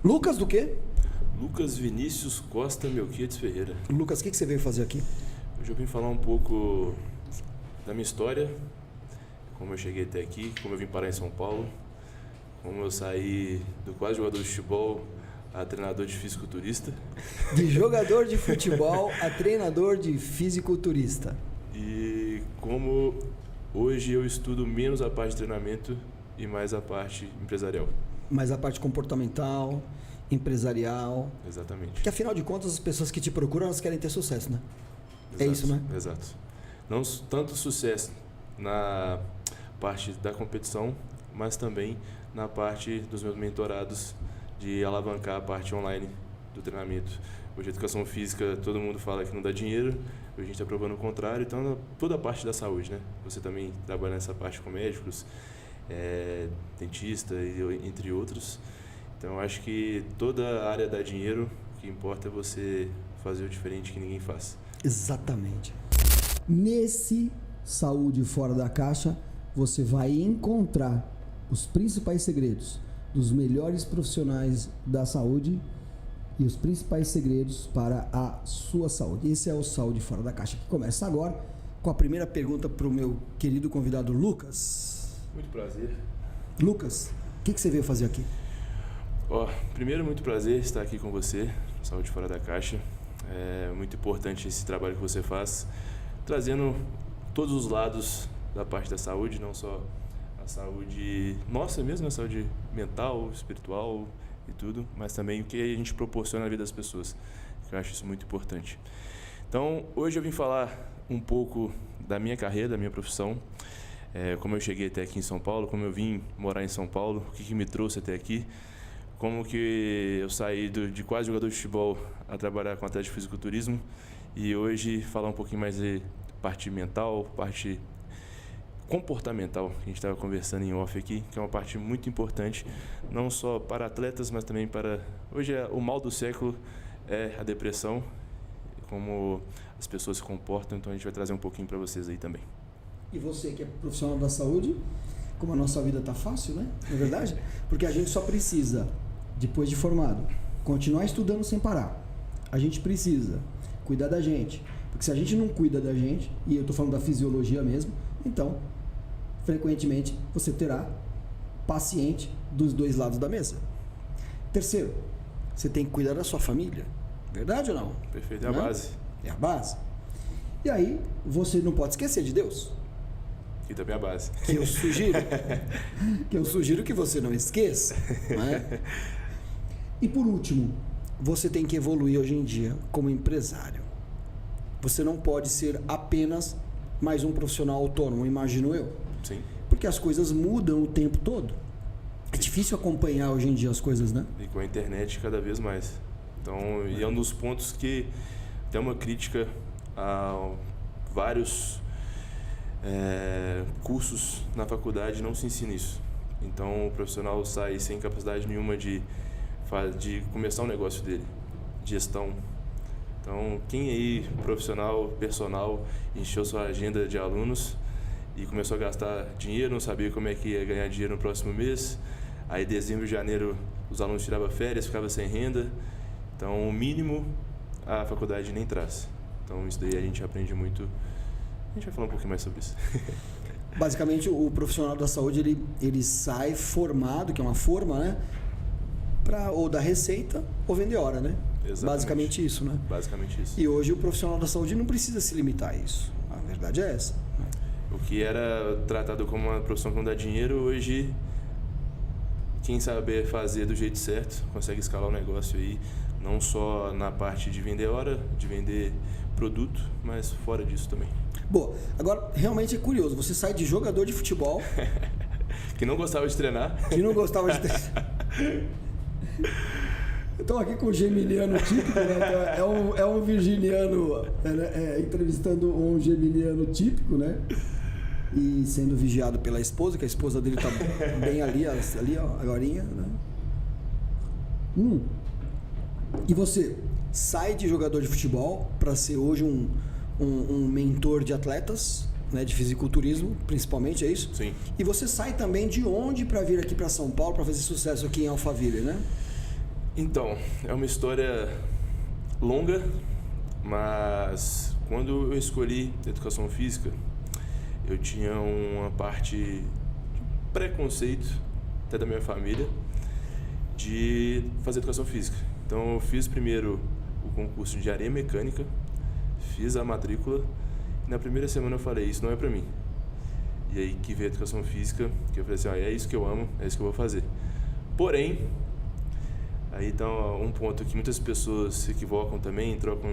Lucas do quê? Lucas Vinícius Costa Melquiades Ferreira. Lucas, o que você veio fazer aqui? Hoje eu vim falar um pouco da minha história, como eu cheguei até aqui, como eu vim parar em São Paulo, como eu saí do quase jogador de futebol a treinador de fisiculturista. De jogador de futebol a treinador de fisiculturista. E como hoje eu estudo menos a parte de treinamento e mais a parte empresarial. Mais a parte comportamental, empresarial. Exatamente. Porque afinal de contas as pessoas que te procuram, elas querem ter sucesso, né? Exato, é isso, né? Exato. Não tanto sucesso na parte da competição, mas também na parte dos meus mentorados, de alavancar a parte online do treinamento. Hoje a educação física, todo mundo fala que não dá dinheiro, hoje a gente está provando o contrário, então toda a parte da saúde, né? Você também trabalha nessa parte com médicos, dentista, entre outros. Então eu acho que toda a área dá dinheiro, o que importa é você fazer o diferente que ninguém faz. Exatamente. Nesse Saúde Fora da Caixa, você vai encontrar os principais segredos dos melhores profissionais da saúde e os principais segredos para a sua saúde. Esse é o Saúde Fora da Caixa, que começa agora com a primeira pergunta para o meu querido convidado Lucas. Muito prazer. Lucas, o que você veio fazer aqui? Primeiro, muito prazer estar aqui com você, Saúde Fora da Caixa. É muito importante esse trabalho que você faz, trazendo todos os lados da parte da saúde, não só a saúde nossa mesmo, a saúde mental, espiritual e tudo, mas também o que a gente proporciona na vida das pessoas, que eu acho isso muito importante. Então, hoje eu vim falar um pouco da minha carreira, da minha profissão, como eu cheguei até aqui em São Paulo, como eu vim morar em São Paulo, o que me trouxe até aqui, como que eu saí de quase jogador de futebol a trabalhar com atleta de fisiculturismo e hoje falar um pouquinho mais de parte mental, parte comportamental, que a gente estava conversando em off aqui, que é uma parte muito importante, não só para atletas, mas também para... Hoje o mal do século é a depressão, como as pessoas se comportam, então a gente vai trazer um pouquinho para vocês aí também. E você que é profissional da saúde, como a nossa vida está fácil, né? Não é verdade? Porque a gente só precisa, depois de formado, continuar estudando sem parar. A gente precisa cuidar da gente, porque se a gente não cuida da gente, e eu estou falando da fisiologia mesmo, então frequentemente você terá paciente dos dois lados da mesa. Terceiro, você tem que cuidar da sua família. Verdade ou não? Perfeito, é a base. É a base. E aí, você não pode esquecer de Deus. E também a base. Que eu sugiro que você não esqueça. Né? E por último, você tem que evoluir hoje em dia como empresário. Você não pode ser apenas mais um profissional autônomo, imagino eu. Sim. Porque as coisas mudam o tempo todo. É difícil acompanhar hoje em dia as coisas, né? E com a internet cada vez mais. Então, e é um dos pontos que tem uma crítica a vários cursos na faculdade, não se ensina isso. Então, o profissional sai sem capacidade nenhuma de começar um negócio dele, gestão. Então, quem aí, profissional, personal, encheu sua agenda de alunos e começou a gastar dinheiro, não sabia como é que ia ganhar dinheiro no próximo mês. Aí, dezembro, janeiro, os alunos tiravam férias, ficavam sem renda. Então, o mínimo a faculdade nem traz. Então, isso daí a gente aprende muito. A gente vai falar um pouquinho mais sobre isso. Basicamente, o profissional da saúde, ele sai formado, que é uma forma, né? Ou dar receita ou vender hora, né? Exatamente. Basicamente isso, né? Basicamente isso. E hoje o profissional da saúde não precisa se limitar a isso. A verdade é essa. O que era tratado como uma profissão que não dá dinheiro, hoje, quem saber fazer do jeito certo, consegue escalar o negócio aí, não só na parte de vender hora, de vender produto, mas fora disso também. Boa, agora realmente é curioso, você sai de jogador de futebol... que não gostava de treinar. Que não gostava de treinar. Estou aqui com o geminiano típico, né? É um virginiano entrevistando um geminiano típico, né? E sendo vigiado pela esposa, que a esposa dele está bem ali ó, agorinha, né? E você sai de jogador de futebol para ser hoje um mentor de atletas, né, de fisiculturismo, principalmente, é isso? Sim. E você sai também de onde para vir aqui para São Paulo para fazer sucesso aqui em Alphaville, né? Então, é uma história longa, mas quando eu escolhi educação física, eu tinha uma parte de preconceito, até da minha família, de fazer educação física. Então eu fiz primeiro o concurso de engenharia mecânica, fiz a matrícula e na primeira semana eu falei, isso não é pra mim. E aí que veio a educação física, que eu falei assim, é isso que eu amo, é isso que eu vou fazer. Porém, aí então um ponto que muitas pessoas se equivocam também, trocam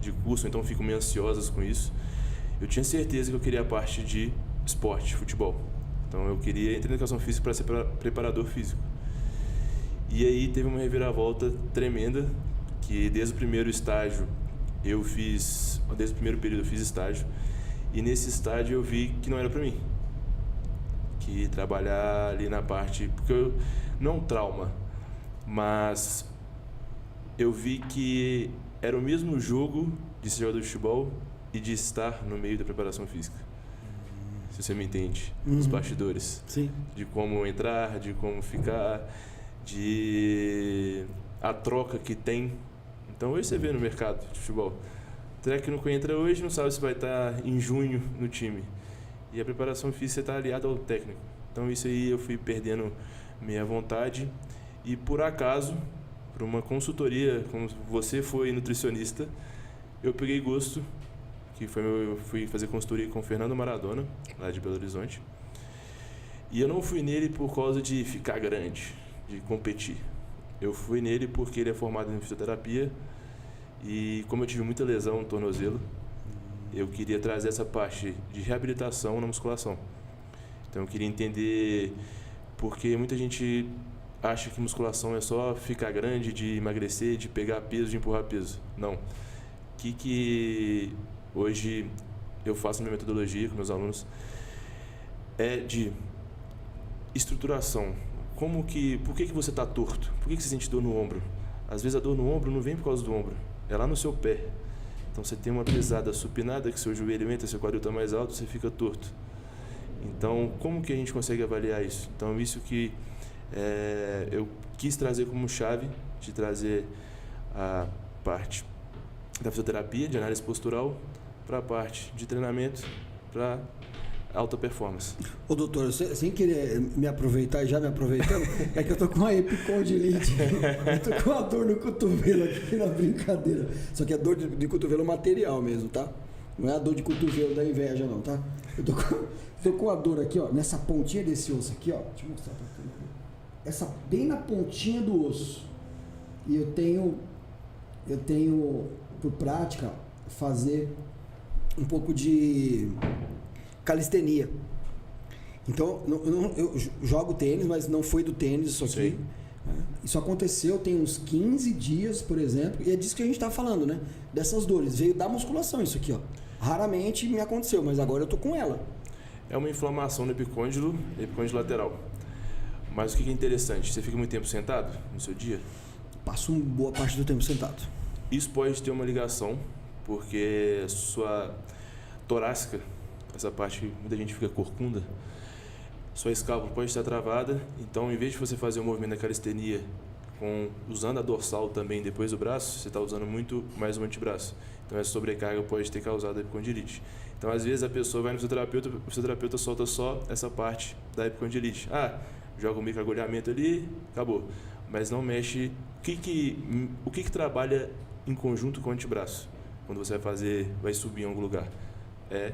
de curso, então ficam meio ansiosas com isso. Eu tinha certeza que eu queria a parte de esporte, futebol. Então eu queria entrar na educação física para ser preparador físico. E aí teve uma reviravolta tremenda, que desde o primeiro estágio desde o primeiro período eu fiz estágio, e nesse estágio eu vi que não era para mim. Que trabalhar ali na parte, porque não é um trauma, mas eu vi que era o mesmo jogo de ser jogador de futebol e de estar no meio da preparação física. Se você me entende, os bastidores. Sim. De como entrar, de como ficar, de a troca que tem. Então hoje você vê no mercado de futebol, o técnico entra hoje não sabe se vai estar em junho no time. E a preparação física está aliada ao técnico. Então isso aí eu fui perdendo minha vontade e por acaso, por uma consultoria, como você foi nutricionista, eu peguei gosto, eu fui fazer consultoria com o Fernando Maradona, lá de Belo Horizonte. E eu não fui nele por causa de ficar grande, de competir. Eu fui nele porque ele é formado em fisioterapia e como eu tive muita lesão no tornozelo, eu queria trazer essa parte de reabilitação na musculação. Então eu queria entender porque muita gente acha que musculação é só ficar grande, de emagrecer, de pegar peso, de empurrar peso. Não. O que hoje eu faço na minha metodologia com meus alunos é de estruturação. Por que você está torto? Por que você sente dor no ombro? Às vezes a dor no ombro não vem por causa do ombro, é lá no seu pé. Então você tem uma pesada supinada, que seu joelho entra, seu quadril está mais alto, você fica torto. Então como que a gente consegue avaliar isso? Então isso que eu quis trazer como chave, de trazer a parte da fisioterapia, de análise postural, para a parte de treinamento, para alta performance. Ô doutor, sem querer me aproveitar e já me aproveitando, é que eu tô com uma epicondilite, eu tô com uma dor no cotovelo aqui na brincadeira, só que é dor de cotovelo material mesmo, tá? Não é a dor de cotovelo da inveja não, tá? Eu tô com a dor aqui, ó, nessa pontinha desse osso aqui, ó, deixa eu mostrar pra você, bem na pontinha do osso, e eu tenho por prática fazer um pouco de calistenia. Então, eu jogo tênis, mas não foi do tênis isso aqui. Isso aconteceu tem uns 15 dias, por exemplo, e é disso que a gente está falando, né? Dessas dores. Veio da musculação isso aqui, ó. Raramente me aconteceu, mas agora eu tô com ela. É uma inflamação no epicôndilo lateral. Mas o que é interessante? Você fica muito tempo sentado no seu dia? Passo uma boa parte do tempo sentado. Isso pode ter uma ligação, porque sua torácica, essa parte que muita gente fica corcunda, sua escápula pode estar travada, então em vez de você fazer o movimento da calistenia usando a dorsal também depois do braço, você está usando muito mais o antebraço. Então essa sobrecarga pode ter causado a epicondilite. Então às vezes a pessoa vai no fisioterapeuta, o fisioterapeuta solta só essa parte da epicondilite. Joga um microagulhamento ali, acabou. Mas não mexe. O que trabalha em conjunto com o antebraço? Quando você vai subir em algum lugar? É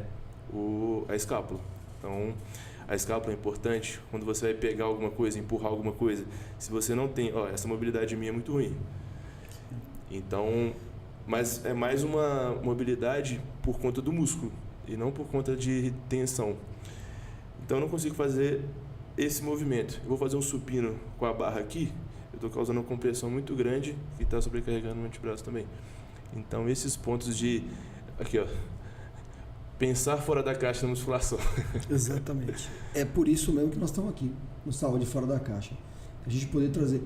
a escápula. Então, a escápula é importante quando você vai pegar alguma coisa, empurrar alguma coisa. Se você não tem, essa mobilidade minha é muito ruim. Então, mas é mais uma mobilidade por conta do músculo e não por conta de tensão. Então, eu não consigo fazer esse movimento. Eu vou fazer um supino com a barra aqui, eu estou causando uma compressão muito grande que está sobrecarregando o antebraço também. Então, esses pontos aqui, ó, pensar fora da caixa na musculação. Exatamente. É por isso mesmo que nós estamos aqui, no Saúde Fora da Caixa. A gente poder trazer.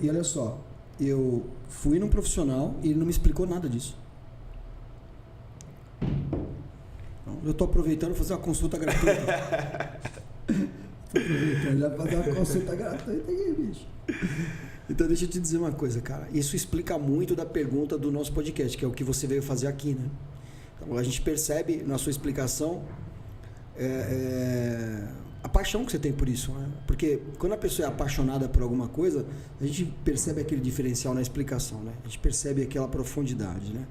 E olha só, eu fui num profissional e ele não me explicou nada disso. Então, eu estou aproveitando para fazer uma consulta gratuita. Estou aproveitando já para fazer uma consulta gratuita aqui, bicho. Então deixa eu te dizer uma coisa, cara. Isso explica muito da pergunta do nosso podcast, que é o que você veio fazer aqui, né? Então, a gente percebe na sua explicação a paixão que você tem por isso, né? Porque quando a pessoa é apaixonada por alguma coisa, a gente percebe aquele diferencial na explicação, né? A gente percebe aquela profundidade, né?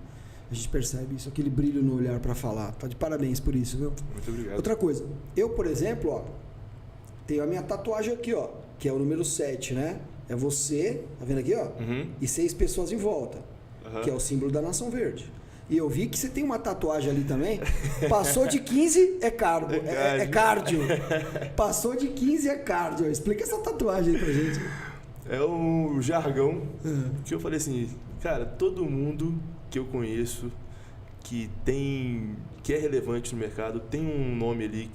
A gente percebe isso, aquele brilho no olhar para falar. Tá de parabéns por isso, viu? Muito obrigado. Outra coisa, eu, por exemplo, ó, tenho a minha tatuagem aqui, ó, que é o número 7, né? É você, tá vendo aqui, ó? Uhum. E 6 pessoas em volta, que é o símbolo da Nação Verde. E eu vi que você tem uma tatuagem ali também. Passou de 15 é cardio. É cardio. Passou de 15 é cardio. Explica essa tatuagem aí pra gente. É um jargão que eu falei assim, cara, todo mundo que eu conheço que é relevante no mercado tem um nome ali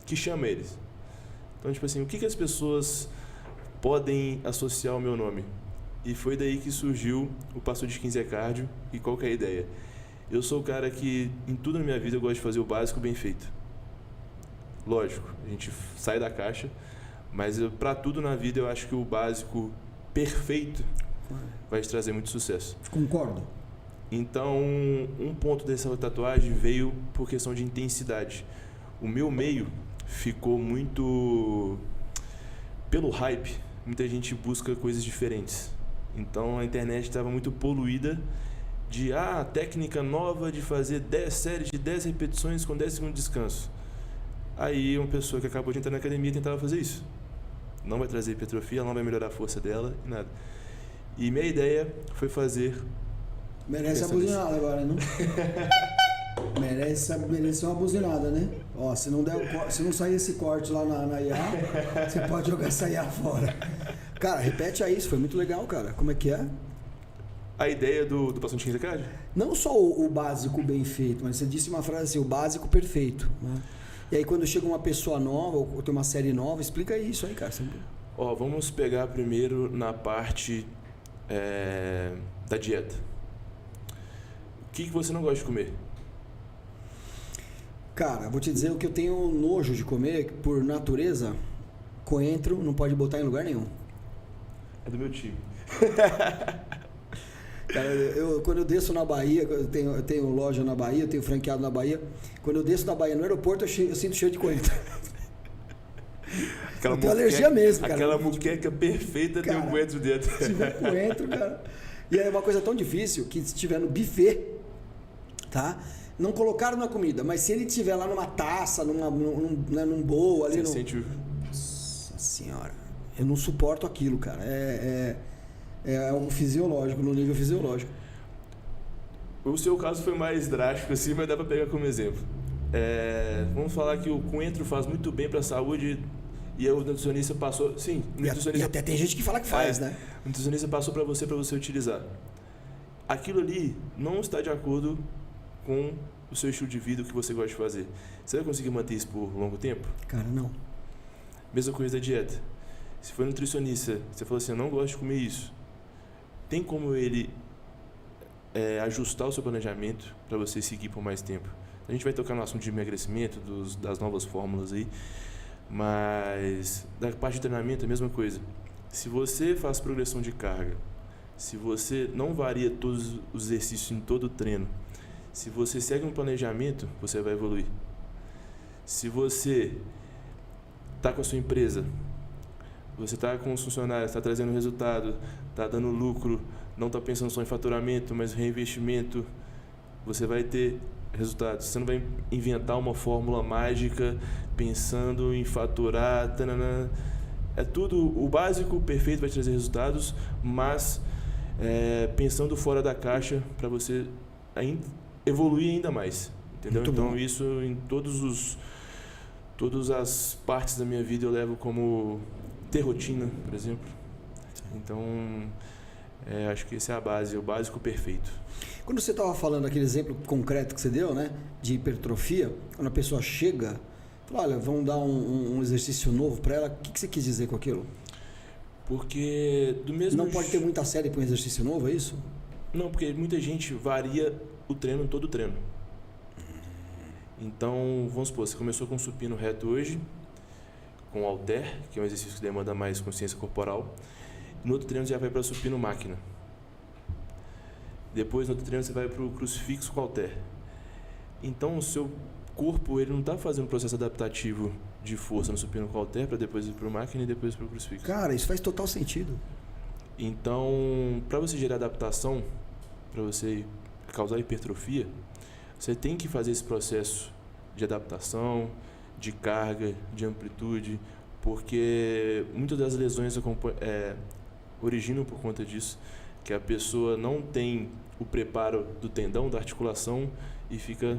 que chama eles. Então, tipo assim, o que as pessoas podem associar ao meu nome? E foi daí que surgiu o Passou de 15 é Cardio. E qual que é a ideia? Eu sou o cara que, em tudo na minha vida, eu gosto de fazer o básico bem feito. Lógico, a gente sai da caixa, mas para tudo na vida eu acho que o básico perfeito vai te trazer muito sucesso. Concordo. Então, um ponto dessa tatuagem veio por questão de intensidade. O meu meio ficou muito pelo hype. Muita gente busca coisas diferentes. Então a internet estava muito poluída de técnica nova de fazer 10 séries de 10 repetições com 10 segundos de descanso. Aí uma pessoa que acabou de entrar na academia tentava fazer isso. Não vai trazer hipertrofia, não vai melhorar a força dela e nada. E minha ideia foi fazer... Merece a buzinada agora, não? Merece uma buzinada, né? Ó, se não sair esse corte lá na IA, você pode jogar essa IA fora. Cara, repete aí, isso foi muito legal, cara. Como é que é? A ideia do Passou de 15 é Cardio? Não só o básico bem feito, mas você disse uma frase assim, o básico perfeito, né? E aí quando chega uma pessoa nova, ou tem uma série nova, explica isso aí, cara. Ó, vamos pegar primeiro na parte da dieta. O que você não gosta de comer? Cara, vou te dizer o que eu tenho nojo de comer, por natureza, coentro não pode botar em lugar nenhum. É do meu time. Cara, quando eu desço na Bahia, eu tenho loja na Bahia, eu tenho franqueado na Bahia, quando eu desço na Bahia no aeroporto, eu sinto cheiro de coentro. Eu tenho alergia mesmo, cara. Aquela muqueca perfeita tem um coentro dentro. Se tiver coentro, cara... E é uma coisa tão difícil que se tiver no buffet, tá? Não colocaram na comida, mas se ele tiver lá numa taça, num bowl, ali Você sente... Nossa senhora, eu não suporto aquilo, cara. É algo fisiológico, no nível fisiológico. O seu caso foi mais drástico assim, mas dá pra pegar como exemplo. Vamos falar que o coentro faz muito bem pra saúde e o nutricionista passou... Sim, e até tem gente que fala que faz, né? O nutricionista passou pra você utilizar. Aquilo ali não está de acordo com o seu estilo de vida, o que você gosta de fazer. Você vai conseguir manter isso por longo tempo? Cara, não. Mesma coisa da dieta. Se for nutricionista, você falou assim, eu não gosto de comer isso. Tem como ele ajustar o seu planejamento para você seguir por mais tempo? A gente vai tocar no assunto de emagrecimento, das novas fórmulas aí, mas da parte de treinamento é a mesma coisa. Se você faz progressão de carga, se você não varia todos os exercícios em todo o treino, se você segue um planejamento, você vai evoluir. Se você está com a sua empresa, você está com os funcionários, está trazendo resultado, está dando lucro, não está pensando só em faturamento, mas reinvestimento, você vai ter resultados. Você não vai inventar uma fórmula mágica pensando em faturar, tanana. É tudo, o básico perfeito vai trazer resultados, mas pensando fora da caixa para você evoluir ainda mais, entendeu? Muito então bom. Isso em todas as partes da minha vida eu levo como ter rotina, por exemplo. Então acho que essa é a base, o básico perfeito. Quando você estava falando aquele exemplo concreto que você deu, né, de hipertrofia, quando a pessoa chega, fala, olha, vamos dar um exercício novo para ela, o que você quis dizer com aquilo? Porque do mesmo... Não pode ter muita série para um exercício novo, é isso? Não, porque muita gente varia o treino, todo o treino. Então, vamos supor, você começou com supino reto hoje, com halter, que é um exercício que demanda mais consciência corporal, No outro treino você já vai para supino máquina. Depois, no outro treino, você vai para o crucifixo com halter. Então, o seu corpo ele não está fazendo um processo adaptativo de força no supino com halter para depois ir para o máquina e depois para o crucifixo. Cara, isso faz total sentido. Então, para você gerar adaptação, para você causar hipertrofia, você tem que fazer esse processo de adaptação, de carga, de amplitude, porque muitas das lesões originam por conta disso, que a pessoa não tem o preparo do tendão, da articulação e fica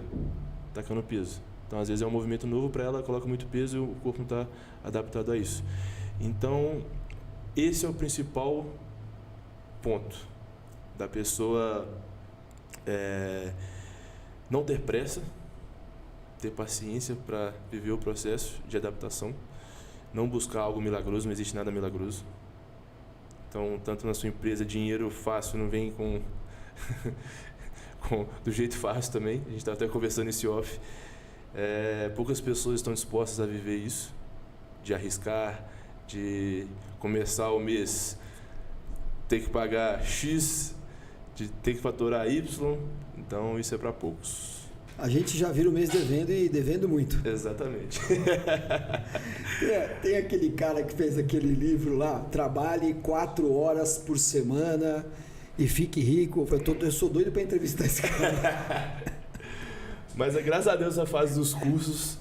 tacando peso. Então, às vezes é um movimento novo para ela, coloca muito peso e o corpo não está adaptado a isso. Então, esse é o principal ponto da pessoa não ter pressa, ter paciência para viver o processo de adaptação, não buscar algo milagroso, não existe nada milagroso. Então, tanto na sua empresa, dinheiro fácil não vem do jeito fácil também. A gente estava até conversando esse off. Poucas pessoas estão dispostas a viver isso, de arriscar, de começar o mês, ter que pagar X, de ter que faturar Y. Então, isso é para poucos. A gente já vira o mês devendo e devendo muito. Exatamente. Tem aquele cara que fez aquele livro lá, trabalhe 4 horas por semana e fique rico. Eu sou doido para entrevistar esse cara. Mas graças a Deus a fase dos cursos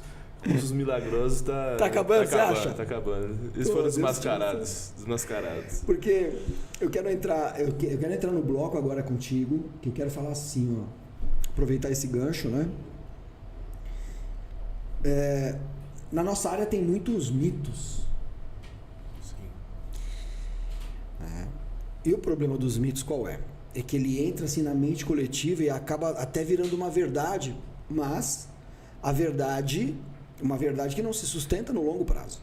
milagrosos tá acabando, você acha? Tá acabando. Eles foram desmascarados. Porque eu quero entrar no bloco agora contigo, que eu quero falar assim, ó. Aproveitar esse gancho, né? Na nossa área tem muitos mitos. Sim. E o problema dos mitos qual é? É que ele entra assim na mente coletiva e acaba até virando uma verdade, mas uma verdade que não se sustenta no longo prazo.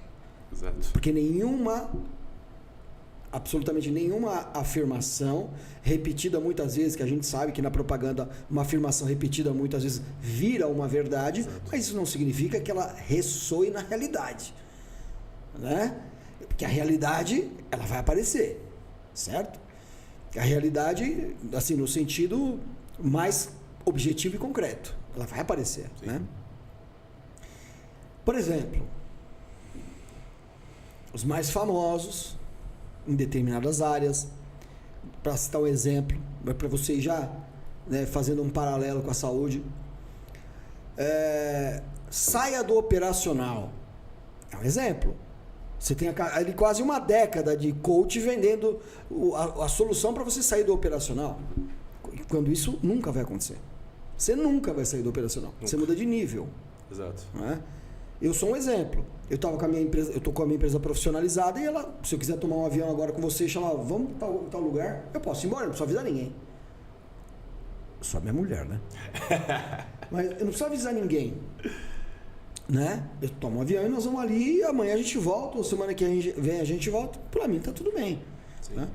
Exato. Porque absolutamente nenhuma afirmação repetida muitas vezes, que a gente sabe que na propaganda uma afirmação repetida muitas vezes vira uma verdade, exato, mas isso não significa que ela ressoe na realidade, né? Porque a realidade, ela vai aparecer, certo? A realidade, assim, no sentido mais objetivo e concreto, ela vai aparecer, sim, né? Por exemplo, os mais famosos em determinadas áreas, para citar um exemplo, para você já, né, fazendo um paralelo com a saúde, saia do operacional, é um exemplo. Você tem ali quase uma década de coach vendendo a solução para você sair do operacional, quando isso nunca vai acontecer. Você nunca vai sair do operacional, nunca. Você muda de nível. Exato. Né? Eu sou um exemplo. Eu estou com a minha empresa profissionalizada e ela, se eu quiser tomar um avião agora com você e chamar, vamos para tal lugar, eu posso ir embora, não preciso avisar ninguém. Só minha mulher, né? Mas eu não preciso avisar ninguém, né? Eu tomo um avião e nós vamos ali, amanhã a gente volta, ou semana que vem a gente volta, para mim tá tudo bem, né?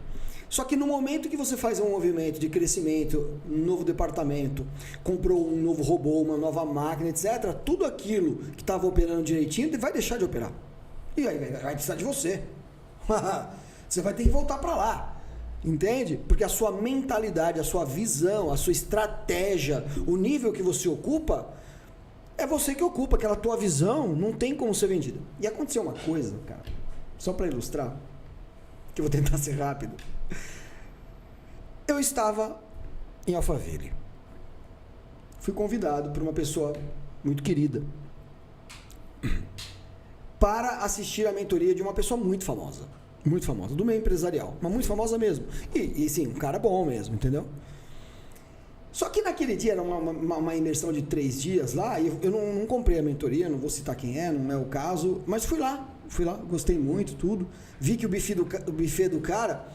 Só que no momento que você faz um movimento de crescimento, um novo departamento, comprou um novo robô, uma nova máquina, etc., tudo aquilo que estava operando direitinho vai deixar de operar. E aí vai precisar de você. Você vai ter que voltar para lá. Entende? Porque a sua mentalidade, a sua visão, a sua estratégia, o nível que você ocupa, é você que ocupa. Aquela tua visão não tem como ser vendida. E aconteceu uma coisa, cara, só para ilustrar, que eu vou tentar ser rápido. Eu estava em Alphaville. Fui convidado por uma pessoa muito querida para assistir a mentoria de uma pessoa muito famosa, do meio empresarial, mas muito famosa mesmo. E sim, um cara bom mesmo, entendeu? Só que naquele dia era uma imersão de 3 dias lá, e eu não comprei a mentoria, não vou citar quem é, não é o caso, mas fui lá, gostei muito, tudo. Vi que o buffet do cara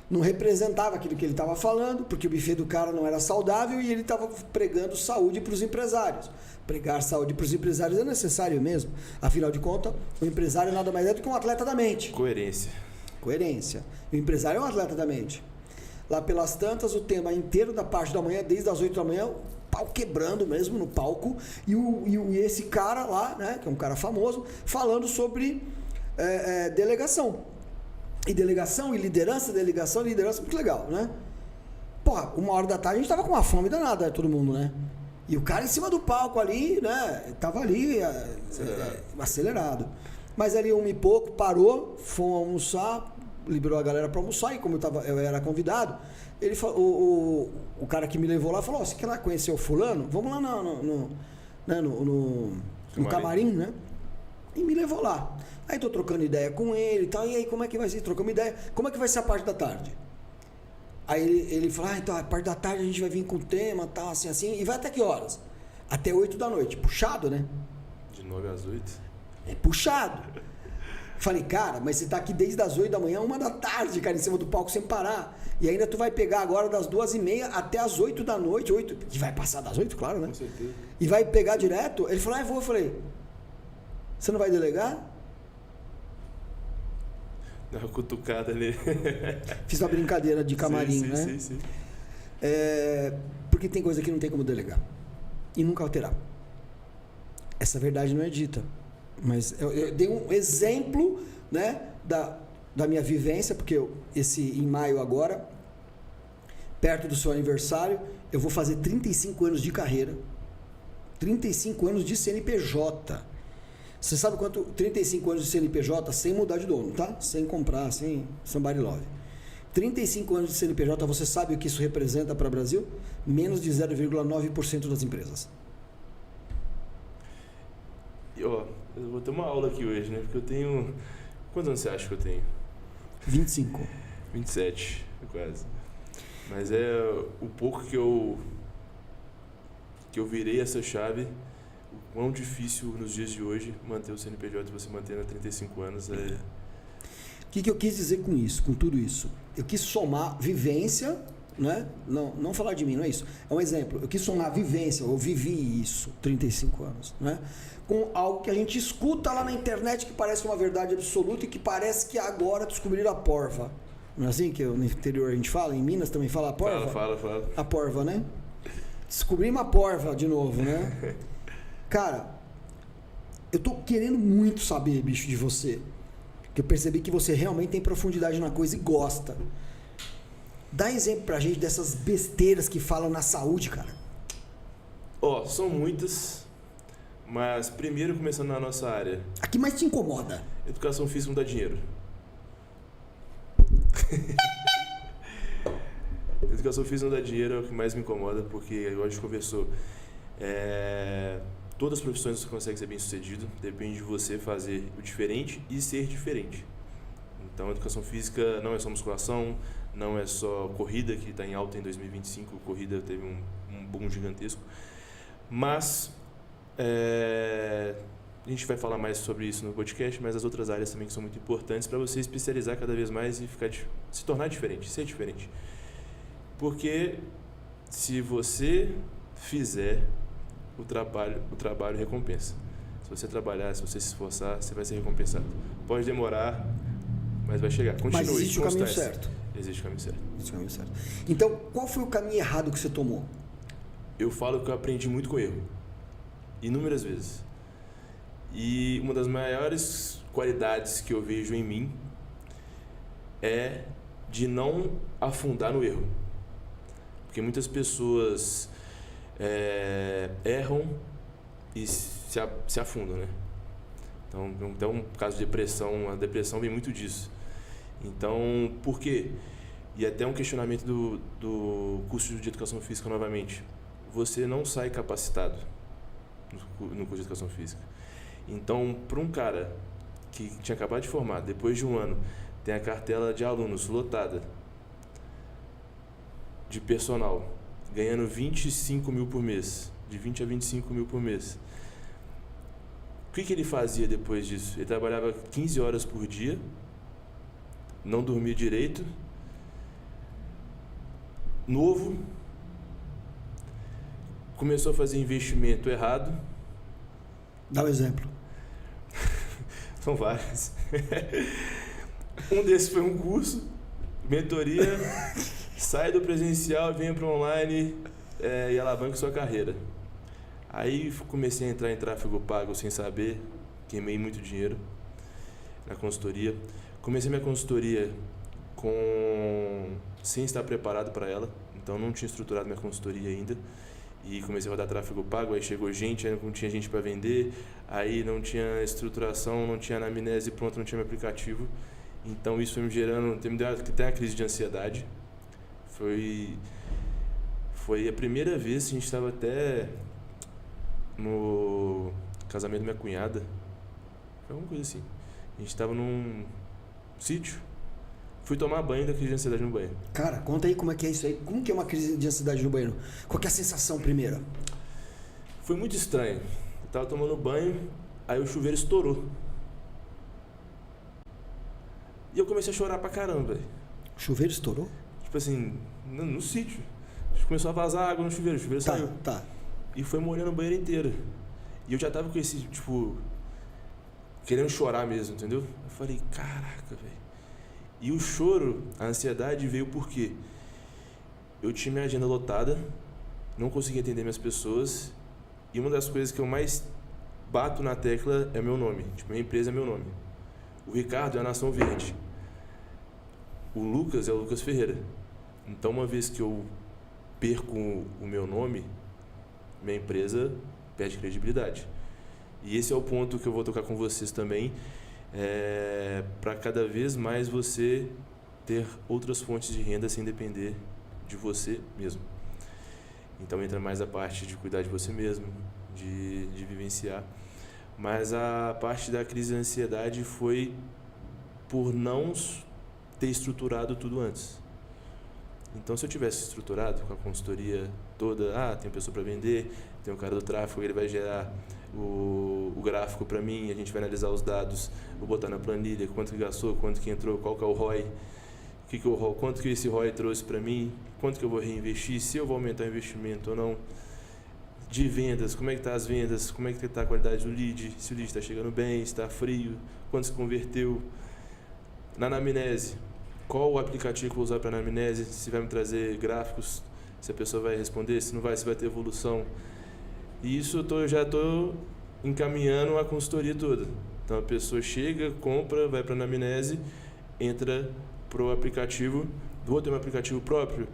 não representava aquilo que ele estava falando, porque o buffet do cara não era saudável e ele estava pregando saúde para os empresários. Pregar saúde para os empresários é necessário mesmo. Afinal de contas, o empresário nada mais é do que um atleta da mente. Coerência. O empresário é um atleta da mente. Lá pelas tantas, o tema inteiro da parte da manhã, desde as 8 da manhã, o pau quebrando mesmo no palco, e esse cara lá, né, que é um cara famoso, falando sobre delegação. E delegação, e liderança, muito legal, né? Porra, 1h da tarde a gente tava com uma fome danada, todo mundo, né? E o cara em cima do palco ali, né? Tava ali acelerado. Mas ali 1 e pouco, parou, fomos almoçar, liberou a galera para almoçar, e como eu era convidado, ele falou, o cara que me levou lá falou: você quer lá conhecer o fulano? Vamos lá no camarim, né? E me levou lá. Aí tô trocando ideia com ele e tal, e aí como é que vai ser? Trocamos ideia, como é que vai ser a parte da tarde? Aí ele falou: então a parte da tarde a gente vai vir com o tema, tal, assim, e vai até que horas? Até 8 da noite, puxado, né? De 9 às 8? É puxado. Falei: cara, mas você tá aqui desde as 8 da manhã, 1 da tarde, cara, em cima do palco sem parar. E ainda tu vai pegar agora das 2h30 até as 8 da noite, que vai passar das 8, claro, né? Com certeza. E vai pegar direto. Ele falou: vou. Eu falei: você não vai delegar? Dá uma cutucada ali. Fiz uma brincadeira de camarim, né? Sim. Porque tem coisa que não tem como delegar. E nunca alterar. Essa verdade não é dita. Mas eu dei um exemplo, né, da minha vivência, porque em maio agora, perto do seu aniversário, eu vou fazer 35 anos de carreira, 35 anos de CNPJ. Você sabe quanto? 35 anos de CNPJ sem mudar de dono, tá? Sem comprar, sem somebody love. 35 anos de CNPJ, você sabe o que isso representa para o Brasil? Menos de 0,9% das empresas. E, ó, eu vou ter uma aula aqui hoje, né? Porque eu tenho... Quantos anos você acha que eu tenho? 25. 27, quase. Mas é o pouco que eu virei essa chave, o quão difícil nos dias de hoje manter o CNPJ e você manter a 35 anos é... O que eu quis dizer com isso, com tudo isso? Eu quis somar vivência, né? Não falar de mim, não é isso. É um exemplo. Eu quis somar vivência, eu vivi isso, 35 anos, né? Com algo que a gente escuta lá na internet que parece uma verdade absoluta e que parece que agora descobriram a porva. Não é assim que no interior a gente fala? Em Minas também fala a porva? Fala. A porva, né? Descobrimos a porva de novo, né? Cara, eu tô querendo muito saber, bicho, de você. Que eu percebi que você realmente tem profundidade na coisa e gosta. Dá exemplo pra gente dessas besteiras que falam na saúde, cara. Ó, são muitas, mas primeiro começando na nossa área. A que mais te incomoda? Educação física não dá dinheiro. Educação física não dá dinheiro é o que mais me incomoda, porque, igual a gente conversou, todas as profissões você consegue ser bem sucedido, depende de você fazer o diferente e ser diferente. Então, a educação física não é só musculação, não é só corrida, que está em alta em 2025, corrida teve um boom gigantesco, mas a gente vai falar mais sobre isso no podcast, mas as outras áreas também que são muito importantes para você especializar cada vez mais e se tornar diferente, ser diferente. Porque se você fizer o trabalho recompensa. Se você trabalhar, se você se esforçar, você vai ser recompensado. Pode demorar, mas vai chegar. Continue. Mas existe o caminho certo. Existe o caminho certo. Existe o caminho certo. Então, qual foi o caminho errado que você tomou? Eu falo que eu aprendi muito com erro. Inúmeras vezes. E uma das maiores qualidades que eu vejo em mim é de não afundar no erro. Porque muitas pessoas erram e se afundam, né? Então, um caso de depressão, a depressão vem muito disso. Então, por quê? E até um questionamento do curso de educação física novamente. Você não sai capacitado no curso de educação física. Então, para um cara que tinha acabado de formar, depois de um ano, tem a cartela de alunos lotada, de personal, ganhando 25 mil por mês, de 20 a 25 mil por mês. O que ele fazia depois disso? Ele trabalhava 15 horas por dia, não dormia direito, novo, começou a fazer investimento errado. Dá um exemplo. São vários. Um desses foi um curso, mentoria, sai do presencial e vem para o online e alavanca sua carreira. Aí comecei a entrar em tráfego pago sem saber, queimei muito dinheiro na consultoria. Comecei minha consultoria sem estar preparado para ela, então não tinha estruturado minha consultoria ainda. E comecei a rodar tráfego pago, aí chegou gente, aí não tinha gente para vender, aí não tinha estruturação, não tinha anamnese pronta, não tinha meu aplicativo. Então isso foi me gerando, me deu até uma crise de ansiedade. Foi a primeira vez que a gente estava até no casamento da minha cunhada, foi alguma coisa assim. A gente estava num sítio, fui tomar banho da crise de ansiedade no banheiro. Cara, conta aí como é que é isso aí. Como que é uma crise de ansiedade no banheiro? Qual que é a sensação primeira? Foi muito estranho. Eu tava tomando banho, aí o chuveiro estourou. E eu comecei a chorar pra caramba, velho. O chuveiro estourou? Tipo assim, no sítio. Começou a vazar água no chuveiro, o chuveiro saiu. Tá. E foi molhando o banheiro inteiro. E eu já tava com esse, tipo, querendo chorar mesmo, entendeu? Eu falei, caraca, velho. E o choro, a ansiedade veio porque eu tinha minha agenda lotada, não conseguia atender minhas pessoas, e uma das coisas que eu mais bato na tecla é meu nome. Tipo, minha empresa é meu nome. O Ricardo é a Nação Verde. O Lucas é o Lucas Ferreira. Então, uma vez que eu perco o meu nome, minha empresa perde credibilidade. E esse é o ponto que eu vou tocar com vocês também, para cada vez mais você ter outras fontes de renda sem depender de você mesmo. Então entra mais a parte de cuidar de você mesmo, de vivenciar. Mas a parte da crise de ansiedade foi por não ter estruturado tudo antes. Então, se eu tivesse estruturado com a consultoria toda, tem pessoa para vender, tem o cara do tráfego, ele vai gerar o gráfico para mim, a gente vai analisar os dados, vou botar na planilha quanto que gastou, quanto que entrou, qual que é o ROI, quanto que esse ROI trouxe para mim, quanto que eu vou reinvestir, se eu vou aumentar o investimento ou não, de vendas, como é que está as vendas, como é que está a qualidade do lead, se o lead está chegando bem, se está frio, quanto se converteu. Na anamnese, qual o aplicativo que eu vou usar para anamnese, se vai me trazer gráficos, se a pessoa vai responder, se não vai, se vai ter evolução. E isso eu já estou encaminhando a consultoria toda. Então a pessoa chega, compra, vai para a anamnese, entra para o aplicativo, vou ter um aplicativo próprio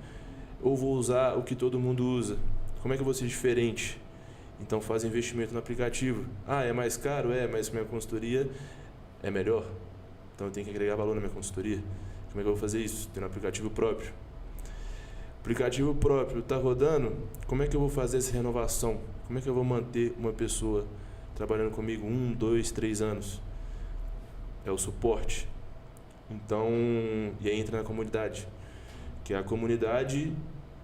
ou vou usar o que todo mundo usa? Como é que eu vou ser diferente? Então faz investimento no aplicativo. É mais caro? Mas minha consultoria é melhor. Então eu tenho que agregar valor na minha consultoria. Como é que eu vou fazer isso? Tendo um aplicativo próprio. Aplicativo próprio está rodando, como é que eu vou fazer essa renovação? Como é que eu vou manter uma pessoa trabalhando comigo 1, 2, 3 anos? É o suporte. Então, e aí entra na comunidade. Que a comunidade,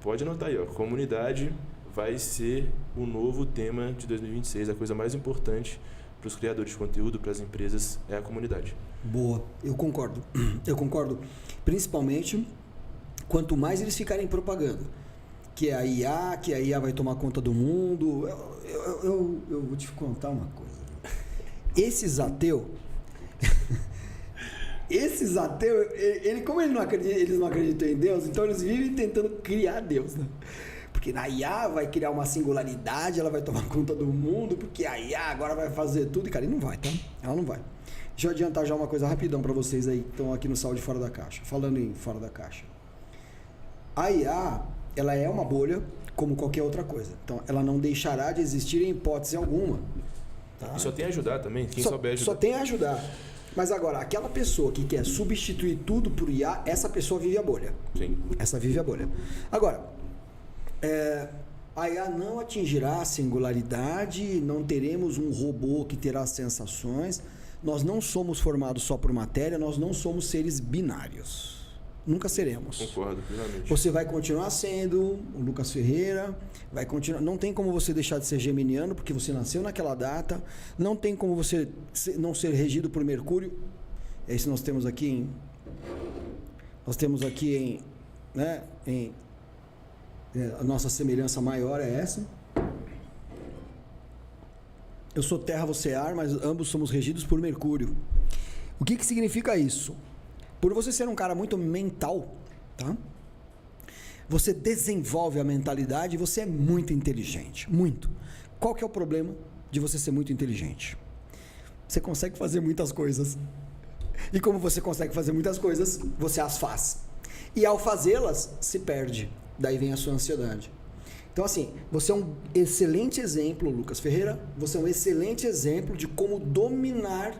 pode anotar aí, a comunidade vai ser o novo tema de 2026. A coisa mais importante para os criadores de conteúdo, para as empresas, é a comunidade. Boa, eu concordo. Eu concordo. Principalmente quanto mais eles ficarem propagando que a IA vai tomar conta do mundo. Eu vou te contar uma coisa. Esses ateus, como eles não acreditam em Deus, então eles vivem tentando criar Deus, né? Porque na IA vai criar uma singularidade, ela vai tomar conta do mundo, porque a IA agora vai fazer tudo. E, cara, ele não vai, tá? Ela não vai. Deixa eu adiantar já uma coisa rapidão para vocês aí que estão aqui no Saúde Fora da Caixa. Falando em Fora da Caixa. A IA, ela é uma bolha como qualquer outra coisa. Então, ela não deixará de existir em hipótese alguma. Tá? E só tem a ajudar também, quem souber ajudar. Só tem a ajudar. Mas agora, aquela pessoa que quer substituir tudo por IA, essa pessoa vive a bolha. Sim. Essa vive a bolha. Agora, a IA não atingirá a singularidade, não teremos um robô que terá sensações. Nós não somos formados só por matéria, nós não somos seres binários. Nunca seremos. Concordo plenamente. Você vai continuar sendo o Lucas Ferreira, vai continuar. Não tem como você deixar de ser geminiano, porque você nasceu naquela data. Não tem como você não ser regido por Mercúrio. É isso que nós temos aqui a nossa semelhança maior é essa. Eu sou terra, você é ar, mas ambos somos regidos por Mercúrio. O que significa isso? Por você ser um cara muito mental, tá? Você desenvolve a mentalidade e você é muito inteligente. Muito. Qual que é o problema de você ser muito inteligente? Você consegue fazer muitas coisas. E como você consegue fazer muitas coisas, você as faz. E ao fazê-las, se perde. Daí vem a sua ansiedade. Então, assim, você é um excelente exemplo, Lucas Ferreira, você é um excelente exemplo de como dominar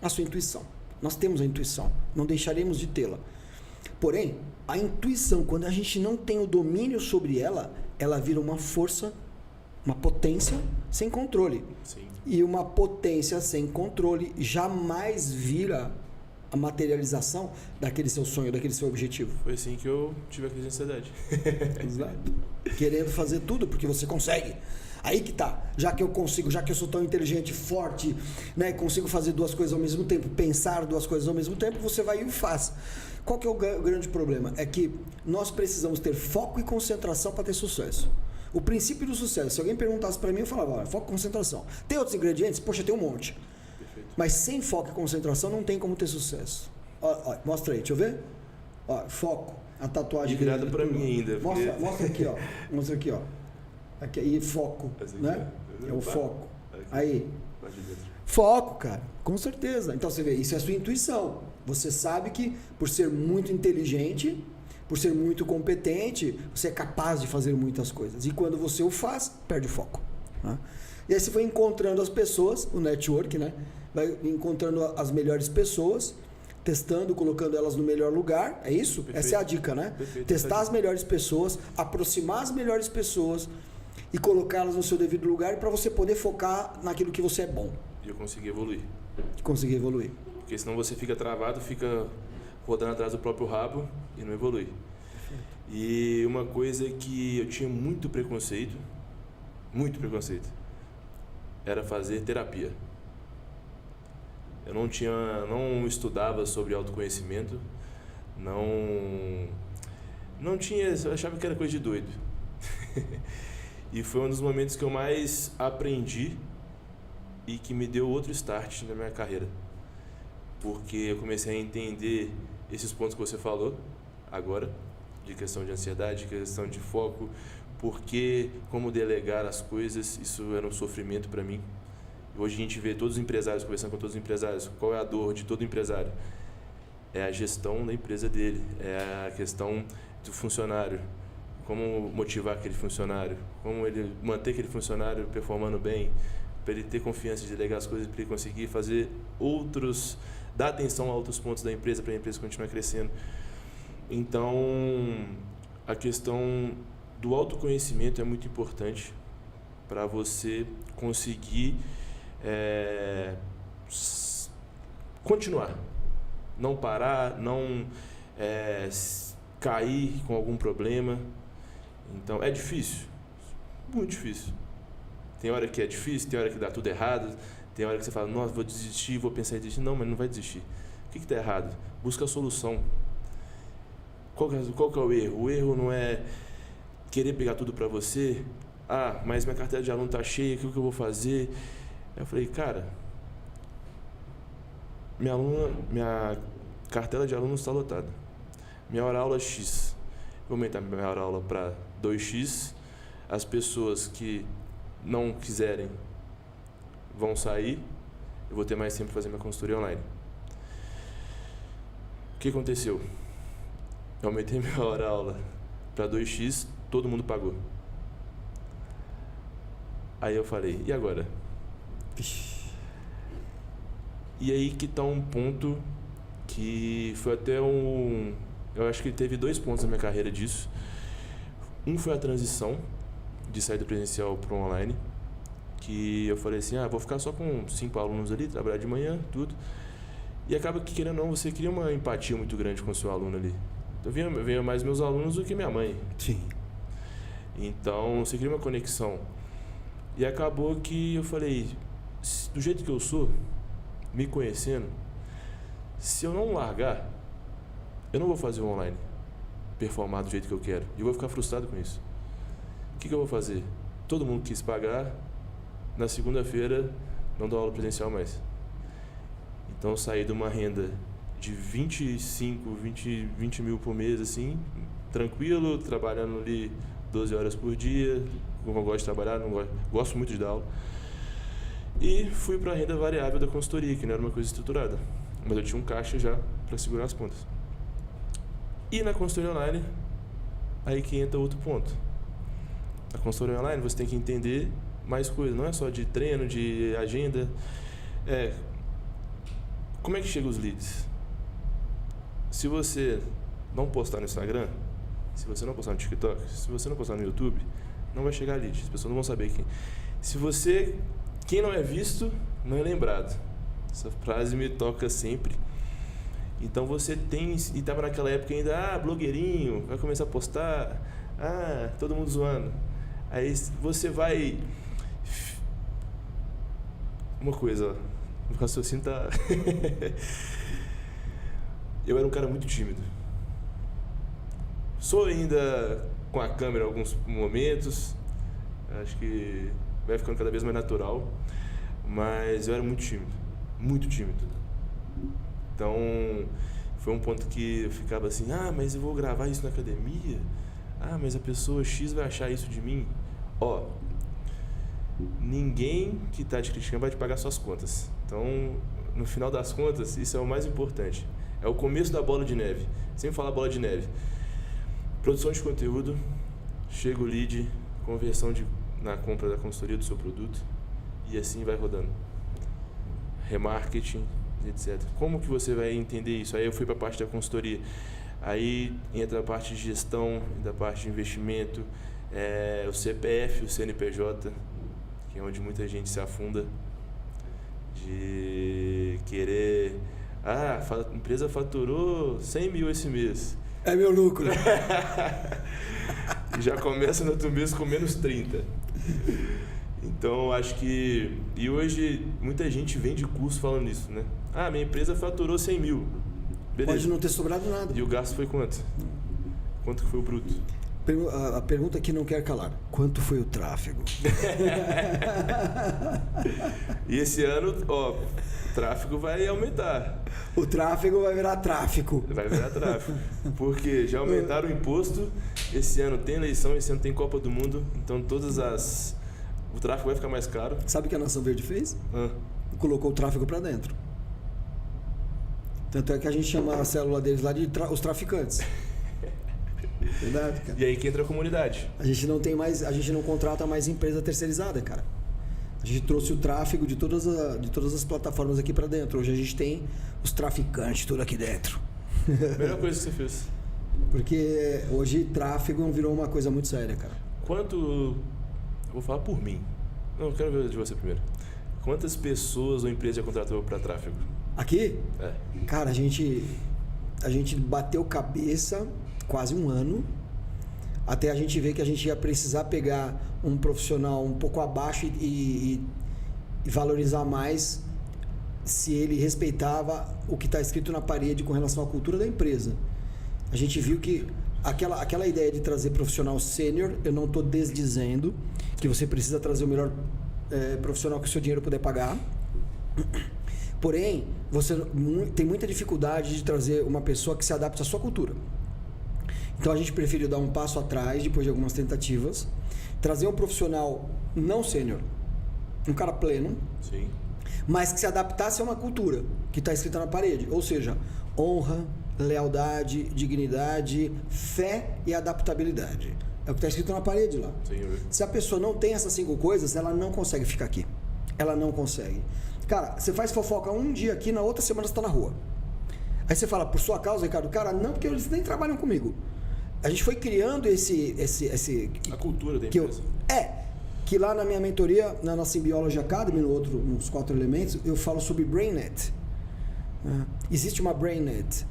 a sua intuição. Nós temos a intuição, não deixaremos de tê-la. Porém, a intuição, quando a gente não tem o domínio sobre ela, ela vira uma força, uma potência sem controle. Sim. E uma potência sem controle jamais vira a materialização daquele seu sonho, daquele seu objetivo. Foi assim que eu tive a crise de ansiedade. Exato. Querendo fazer tudo porque você consegue. Aí que tá. Já que eu consigo, já que eu sou tão inteligente, forte, né, consigo fazer duas coisas ao mesmo tempo, pensar duas coisas ao mesmo tempo, você vai e faz. Qual que é o grande problema? É que nós precisamos ter foco e concentração para ter sucesso. O princípio do sucesso, se alguém perguntasse para mim, eu falava, olha, foco e concentração. Tem outros ingredientes? Poxa, tem um monte. Perfeito. Mas sem foco e concentração não tem como ter sucesso. Ó, mostra aí, deixa eu ver. Ó, foco, a tatuagem. E virado para mim ainda. Mostra, mostra aqui, ó. Mostra aqui, ó. Aqui, aí, foco, né? É o foco. Aí. Foco, cara, com certeza. Então você vê, isso é a sua intuição. Você sabe que por ser muito inteligente, por ser muito competente, você é capaz de fazer muitas coisas. E quando você o faz, perde o foco. Né? E aí você vai encontrando as pessoas, o network, né? Vai encontrando as melhores pessoas, testando, colocando elas no melhor lugar. É isso? Perfeito. Essa é a dica, né? Perfeito. Testar as melhores pessoas, aproximar as melhores pessoas e colocá-las no seu devido lugar para você poder focar naquilo que você é bom. E eu consegui evoluir. Conseguir evoluir. Porque senão você fica travado, fica rodando atrás do próprio rabo e não evolui. Perfeito. E uma coisa que eu tinha muito preconceito, era fazer terapia. Eu não estudava sobre autoconhecimento, não tinha, eu achava que era coisa de doido. E foi um dos momentos que eu mais aprendi e que me deu outro start na minha carreira. Porque eu comecei a entender esses pontos que você falou agora, de questão de ansiedade, de questão de foco, porque como delegar as coisas, isso era um sofrimento para mim. Hoje a gente vê todos os empresários, conversando com todos os empresários, qual é a dor de todo empresário? É a gestão da empresa dele, é a questão do funcionário, como motivar aquele funcionário, como ele manter aquele funcionário performando bem, para ele ter confiança de delegar as coisas, para ele conseguir fazer dar atenção a outros pontos da empresa, para a empresa continuar crescendo. Então, a questão do autoconhecimento é muito importante para você conseguir continuar, não parar, não cair com algum problema. Então, é difícil, muito difícil. Tem hora que é difícil, tem hora que dá tudo errado, tem hora que você fala, nossa, vou desistir, vou pensar em desistir. Não, mas não vai desistir. O que está errado? Busca a solução. Qual que é o erro? O erro não é querer pegar tudo para você. Ah, mas minha carteira de aluno está cheia, o que eu vou fazer? Eu falei, cara, minha cartela de alunos está lotada. Minha hora-aula é X. Vou aumentar minha hora-aula para 2X. As pessoas que não quiserem vão sair. Eu vou ter mais tempo para fazer minha consultoria online. O que aconteceu? Eu aumentei minha hora-aula para 2X, todo mundo pagou. Aí eu falei, e agora? E aí que está um ponto que foi até eu acho que teve 2 pontos na minha carreira disso. Um foi a transição de sair do presencial para o online, que eu falei assim, vou ficar só com 5 alunos ali, trabalhar de manhã, tudo. E acaba que, querendo ou não, você cria uma empatia muito grande com o seu aluno ali. Eu via mais meus alunos do que minha mãe. Sim. Então, você cria uma conexão. E acabou que eu falei, do jeito que eu sou, me conhecendo, se eu não largar, eu não vou fazer o online performar do jeito que eu quero. E eu vou ficar frustrado com isso. O que eu vou fazer? Todo mundo quis pagar, na segunda-feira não dou aula presencial mais. Então eu saí de uma renda de 20 mil por mês, assim, tranquilo, trabalhando ali 12 horas por dia, como eu gosto de trabalhar, gosto muito de dar aula. E fui para a renda variável da consultoria, que não era uma coisa estruturada, mas eu tinha um caixa já para segurar as pontas. E na consultoria online, aí que entra outro ponto. Na consultoria online você tem que entender mais coisas, não é só de treino, de agenda. Como é que chegam os leads? Se você não postar no Instagram, se você não postar no TikTok, se você não postar no YouTube, não vai chegar lead, as pessoas não vão saber quem. Quem não é visto, não é lembrado. Essa frase me toca sempre. Então você tem, e estava naquela época ainda, blogueirinho, vai começar a postar, todo mundo zoando. Aí você vai... Uma coisa, o raciocínio tá... Eu era um cara muito tímido. Sou ainda com a câmera em alguns momentos, acho que vai ficando cada vez mais natural, mas eu era muito tímido, muito tímido. Então, foi um ponto que eu ficava assim, mas eu vou gravar isso na academia? Mas a pessoa X vai achar isso de mim? Ninguém que está te criticando vai te pagar suas contas. Então, no final das contas, isso é o mais importante. É o começo da bola de neve. Sempre fala bola de neve. Produção de conteúdo, chega o lead, conversão na compra da consultoria do seu produto e assim vai rodando. Remarketing, etc. Como que você vai entender isso? Aí eu fui para a parte da consultoria. Aí entra a parte de gestão, da parte de investimento, o CPF, o CNPJ, que é onde muita gente se afunda de querer... a empresa faturou 100 mil esse mês. É meu lucro. Já começa no outro mês com menos 30. Então, acho que... E hoje, muita gente vende curso falando isso, né? Minha empresa faturou 100 mil. Beleza. Pode não ter sobrado nada. E o gasto foi quanto? Quanto que foi o bruto? A pergunta que não quer calar. Quanto foi o tráfego? E esse ano, o tráfego vai aumentar. O tráfego vai virar tráfico. Vai virar tráfego. Porque já aumentaram o imposto. Esse ano tem eleição, esse ano tem Copa do Mundo. Então o tráfego vai ficar mais caro. Sabe o que a Nação Verde fez? Colocou o tráfego para dentro. Tanto é que a gente chama a célula deles lá de os traficantes. Verdade, cara. E aí que entra a comunidade. A gente não contrata mais empresa terceirizada, cara. A gente trouxe o tráfego de todas as plataformas aqui para dentro. Hoje a gente tem os traficantes tudo aqui dentro. Melhor coisa que você fez. Porque hoje tráfego virou uma coisa muito séria, cara. Eu vou falar por mim. Não, eu quero ver de você primeiro. Quantas pessoas uma empresa já contratou para tráfego? Aqui? Cara, a gente bateu cabeça quase um ano, até a gente ver que a gente ia precisar pegar um profissional um pouco abaixo e valorizar mais se ele respeitava o que está escrito na parede com relação à cultura da empresa. A gente viu que aquela ideia de trazer profissional sênior, eu não estou desdizendo que você precisa trazer o melhor profissional que o seu dinheiro puder pagar. Porém, você tem muita dificuldade de trazer uma pessoa que se adapte à sua cultura. Então a gente preferiu dar um passo atrás, depois de algumas tentativas, trazer um profissional não sênior, um cara pleno, sim, mas que se adaptasse a uma cultura que está escrita na parede. Ou seja, honra, lealdade, dignidade, fé e adaptabilidade. É o que está escrito na parede lá. Sim, se a pessoa não tem essas 5 coisas, ela não consegue ficar aqui. Ela não consegue. Cara, você faz fofoca um dia aqui, na outra semana você está na rua. Aí você fala, por sua causa, Ricardo? Cara, não, porque eles nem trabalham comigo. A gente foi criando a cultura da empresa. Que lá na minha mentoria, na Symbiology Academy, nos 4 elementos, eu falo sobre BrainNet. Existe uma BrainNet.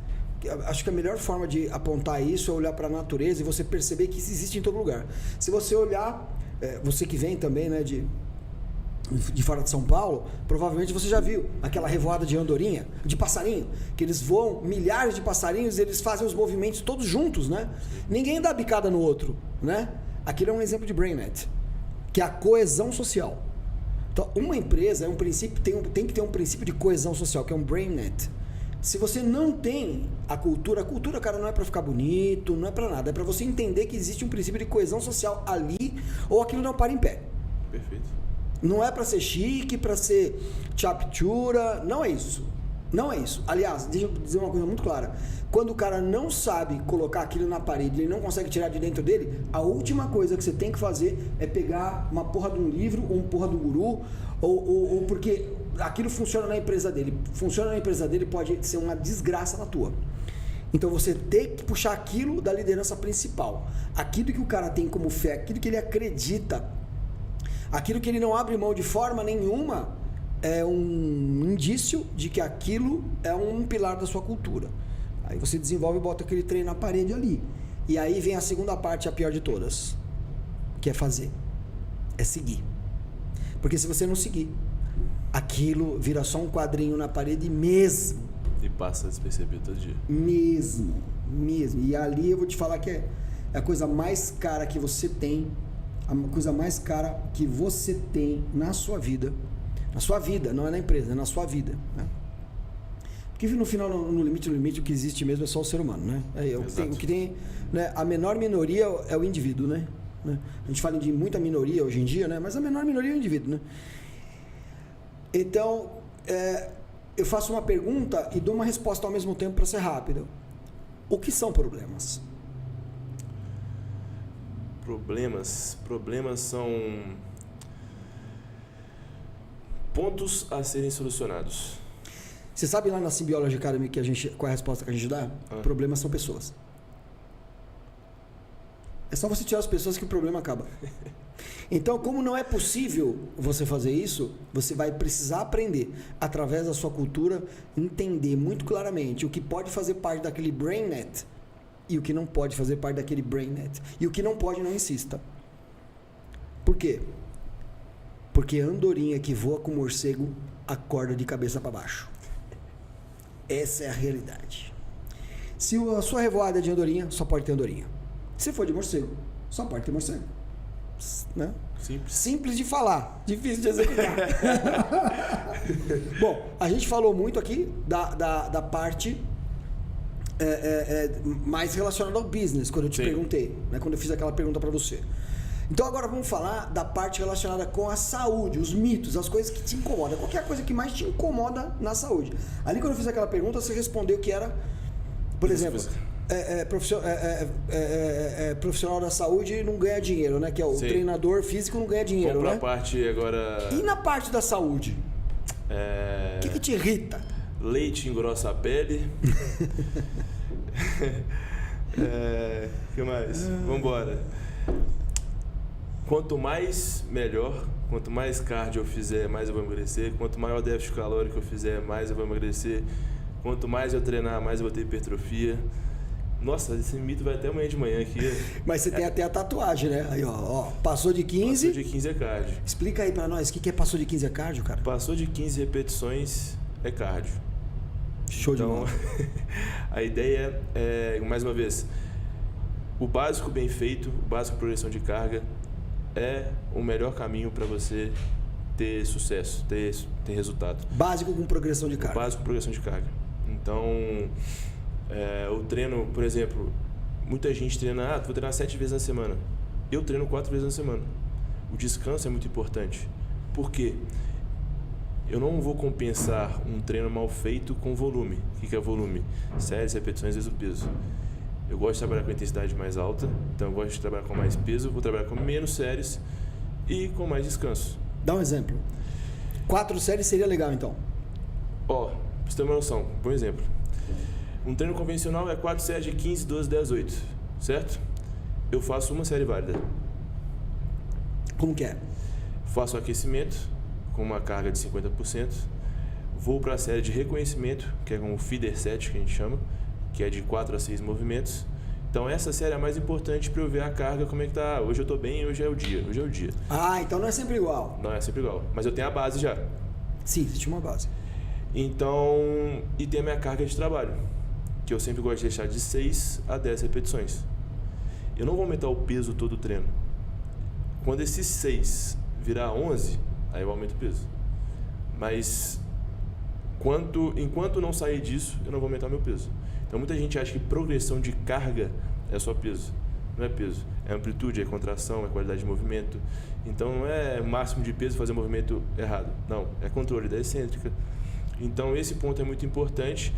Acho que a melhor forma de apontar isso é olhar para a natureza e você perceber que isso existe em todo lugar. Se você olhar, você que vem também, né, de fora de São Paulo, provavelmente você já viu aquela revoada de andorinha, de passarinho, que eles voam, milhares de passarinhos, eles fazem os movimentos todos juntos, né? Ninguém dá bicada no outro, né? Aquilo é um exemplo de BrainNet, que é a coesão social. Então, uma empresa é um princípio, tem que ter um princípio de coesão social, que é um BrainNet. Se você não tem a cultura, cara, não é para ficar bonito, não é para nada, é para você entender que existe um princípio de coesão social ali, ou aquilo não para em pé. Perfeito. Não é para ser chique, para ser chaptura, não é isso. Não é isso. Aliás, deixa eu dizer uma coisa muito clara. Quando o cara não sabe colocar aquilo na parede, ele não consegue tirar de dentro dele, a última coisa que você tem que fazer é pegar uma porra de um livro ou um porra do guru, ou porque aquilo funciona na empresa dele. Funciona na empresa dele, pode ser uma desgraça na tua. Então você tem que puxar aquilo da liderança principal. Aquilo que o cara tem como fé, aquilo que ele acredita, aquilo que ele não abre mão de forma nenhuma, é um indício de que aquilo é um pilar da sua cultura. Aí você desenvolve e bota aquele trem na parede ali. E aí vem a segunda parte, a pior de todas, que é fazer. É seguir. Porque se você não seguir, aquilo vira só um quadrinho na parede mesmo. E passa a despercebido todo dia. Mesmo. E ali eu vou te falar que é a coisa mais cara que você tem, a coisa mais cara que você tem na sua vida. Na sua vida, não é na empresa, é na sua vida, né? Porque no final, no limite, o que existe mesmo é só o ser humano, né? O que tem, né? A menor minoria é o indivíduo, né? A gente fala de muita minoria hoje em dia, né? Mas a menor minoria é o indivíduo, né? Então, eu faço uma pergunta e dou uma resposta ao mesmo tempo para ser rápido. O que são problemas? Problemas são pontos a serem solucionados. Você sabe lá na Symbiology Academy qual é a resposta que a gente dá? Problemas são pessoas. É só você tirar as pessoas que o problema acaba. Então, como não é possível você fazer isso, você vai precisar aprender, através da sua cultura, entender muito claramente o que pode fazer parte daquele BrainNet e o que não pode fazer parte daquele BrainNet. E o que não pode, não insista. Por quê? Porque a andorinha que voa com o morcego acorda de cabeça para baixo. Essa é a realidade. Se a sua revoada é de andorinha, só pode ter andorinha. Se for de morcego, só pode ter morcego. Né? Simples de falar, difícil de executar. Bom, a gente falou muito aqui da parte mais relacionada ao business, quando eu te perguntei, né? Quando eu fiz aquela pergunta para você. Então agora vamos falar da parte relacionada com a saúde, os mitos, as coisas que te incomodam. Qual que é a coisa que mais te incomoda na saúde? Ali quando eu fiz aquela pergunta, você respondeu que era, por exemplo, profissional da saúde não ganha dinheiro, né? Que é o treinador físico não ganha dinheiro, Vamos né? pra parte agora... E na parte da saúde? O que te irrita? Leite engrossa a pele. Que mais? Vambora. Quanto mais, melhor. Quanto mais cardio eu fizer, mais eu vou emagrecer. Quanto maior déficit calórico eu fizer, mais eu vou emagrecer. Quanto mais eu treinar, mais eu vou ter hipertrofia. Nossa, esse mito vai até amanhã de manhã aqui. Mas você tem até a tatuagem, né? Aí, ó, passou de 15... Passou de 15 é cardio. Explica aí pra nós, o que é passou de 15 é cardio, cara? Passou de 15 repetições é cardio. Show de bola. A ideia é, mais uma vez, o básico bem feito, o básico progressão de carga é o melhor caminho para você ter sucesso, ter resultado. Básico com progressão de carga. Básico com progressão de carga. Então, o treino, por exemplo, muita gente treina, vou treinar 7 vezes na semana. Eu treino 4 vezes na semana. O descanso é muito importante. Por quê? Eu não vou compensar um treino mal feito com volume. O que é volume? Séries, repetições vezes o peso. Eu gosto de trabalhar com intensidade mais alta, então eu gosto de trabalhar com mais peso, vou trabalhar com menos séries e com mais descanso. Dá um exemplo. 4 séries seria legal, então? Pra você ter uma noção, por exemplo. Um treino convencional é 4 séries de 15, 12, 10, 8, certo? Eu faço uma série válida. Como que é? Faço o aquecimento com uma carga de 50%, vou para a série de reconhecimento, que é com o feeder set, que a gente chama, que é de 4 a 6 movimentos. Então essa série é a mais importante para eu ver a carga, como é que tá. Hoje eu tô bem, hoje é o dia. Então não é sempre igual. Não é sempre igual, mas eu tenho a base já. Sim, existe uma base. Então, e tem a minha carga de trabalho, que eu sempre gosto de deixar de 6 a 10 repetições. Eu não vou aumentar o peso todo o treino. Quando esses 6 virar 11, aí eu aumento o peso. Mas enquanto não sair disso, eu não vou aumentar meu peso. Então muita gente acha que progressão de carga é só peso. Não é peso, é amplitude, é contração, é qualidade de movimento. Então não é máximo de peso fazer movimento errado. Não, é controle da excêntrica. Então esse ponto é muito importante,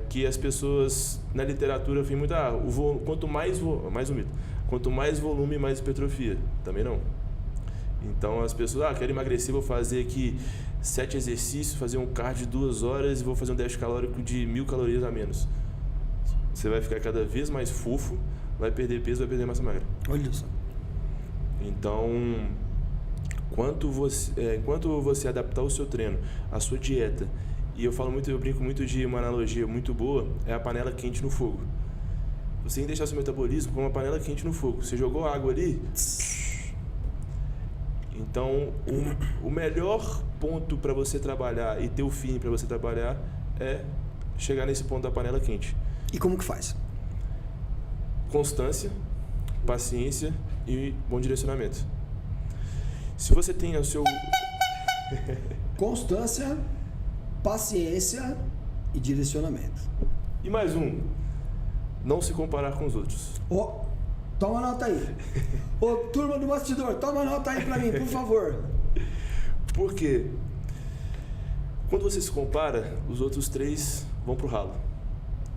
que as pessoas na literatura vêm muito, quanto mais um mito, quanto mais volume, mais hipertrofia. Também não. Então as pessoas, quero emagrecer, vou fazer aqui 7 exercícios, fazer um cardio de 2 horas e vou fazer um déficit calórico de 1.000 calorias a menos. Você vai ficar cada vez mais fofo, vai perder peso, vai perder massa magra. Olha só. Então, enquanto você adaptar o seu treino, a sua dieta, e eu brinco muito de uma analogia muito boa, é a panela quente no fogo. Você tem que deixar seu metabolismo como uma panela quente no fogo. Você jogou água ali, então o melhor ponto para você trabalhar e ter o feeling para você trabalhar é chegar nesse ponto da panela quente. E como que faz? Constância, paciência e bom direcionamento. Se você tem o seu... Constância, paciência e direcionamento. E mais um, não se comparar com os outros. Toma nota aí. Turma do bastidor, toma nota aí pra mim, por favor. Por quê? Quando você se compara, os outros 3 vão pro ralo.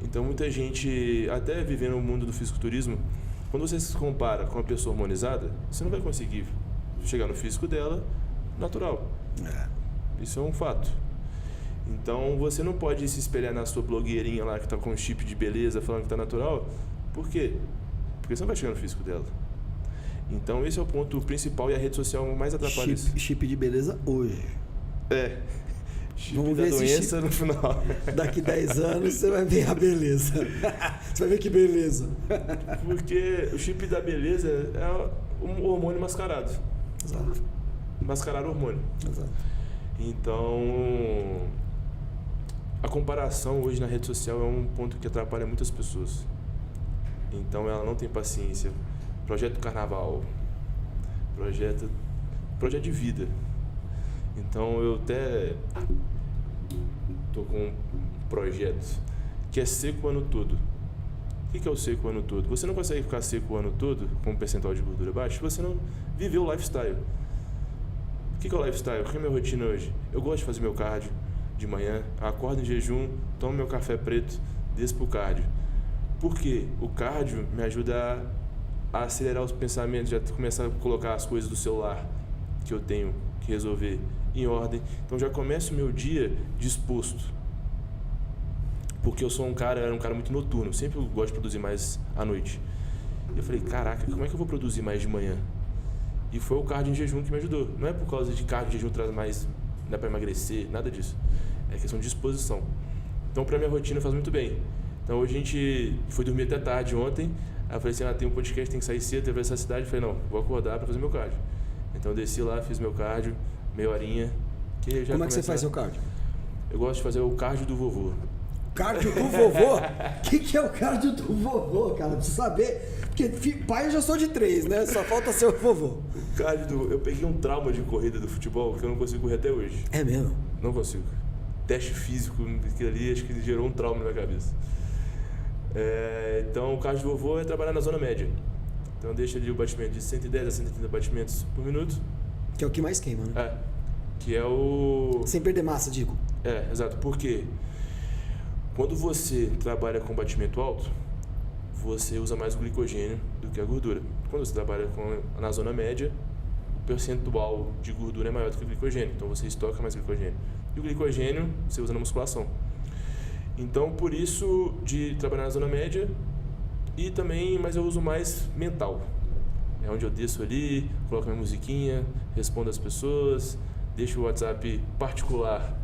Então muita gente, até vivendo no mundo do fisiculturismo, quando você se compara com uma pessoa hormonizada, você não vai conseguir chegar no físico dela natural. Isso é um fato. Então você não pode se espelhar na sua blogueirinha lá que tá com um chip de beleza falando que tá natural. Por quê? Porque você não vai chegar no físico dela. Então esse é o ponto principal e a rede social mais atrapalha isso. Chip de beleza hoje. Chip Vamos da ver doença chip... no final. Daqui 10 anos você vai ver a beleza. Você vai ver que beleza. Porque o chip da beleza é um hormônio mascarado. Exato. Mascarar o hormônio. Exato. Então, a comparação hoje na rede social é um ponto que atrapalha muitas pessoas. Então ela não tem paciência. Projeto carnaval. Projeto de vida. Então eu até tô com um projeto que é seco o ano todo. O que é o seco o ano todo? Você não consegue ficar seco o ano todo com um percentual de gordura baixo se você não viveu o lifestyle. O que é o lifestyle? Qual é a minha rotina hoje? Eu gosto de fazer meu cardio de manhã, acordo em jejum, tomo meu café preto, desço pro cardio. Por quê? O cardio me ajuda a acelerar os pensamentos, já começar a colocar as coisas do celular que eu tenho que resolver em ordem. Então já começo o meu dia disposto. Porque eu era um cara muito noturno, sempre gosto de produzir mais à noite. E eu falei, caraca, como é que eu vou produzir mais de manhã? E foi o cardio em jejum que me ajudou. Não é por causa de cardio em jejum traz mais, dá para emagrecer, nada disso. É questão de disposição. Então pra minha rotina faz muito bem. Então hoje a gente foi dormir até tarde ontem. Aí eu falei assim, tem um podcast, tem que sair cedo, atravessar a cidade. Eu falei, não, vou acordar para fazer meu cardio. Então eu desci lá, fiz meu cardio, meia horinha. Como é que você faz seu cardio? Eu gosto de fazer o cardio do vovô. Cardio do vovô? O que é o cardio do vovô, cara? Preciso saber. Porque pai eu já sou de 3, né? Só falta ser o vovô. O cardio eu peguei um trauma de corrida do futebol que eu não consigo correr até hoje. É mesmo? Não consigo. Teste físico, aquilo ali acho que gerou um trauma na minha cabeça. Então o cardio do vovô é trabalhar na zona média. Então deixa ali o batimento de 110 a 130 batimentos por minuto. Que é o que mais queima, né? Que é o... Sem perder massa, digo. Exato. Por quê? Quando você trabalha com batimento alto, você usa mais o glicogênio do que a gordura. Quando você trabalha na zona média, o percentual de gordura é maior do que o glicogênio. Então você estoca mais glicogênio. E o glicogênio você usa na musculação. Então, por isso, de trabalhar na zona média, mas eu uso mais mental. É onde eu desço ali, coloco minha musiquinha, respondo as pessoas, deixo o WhatsApp particular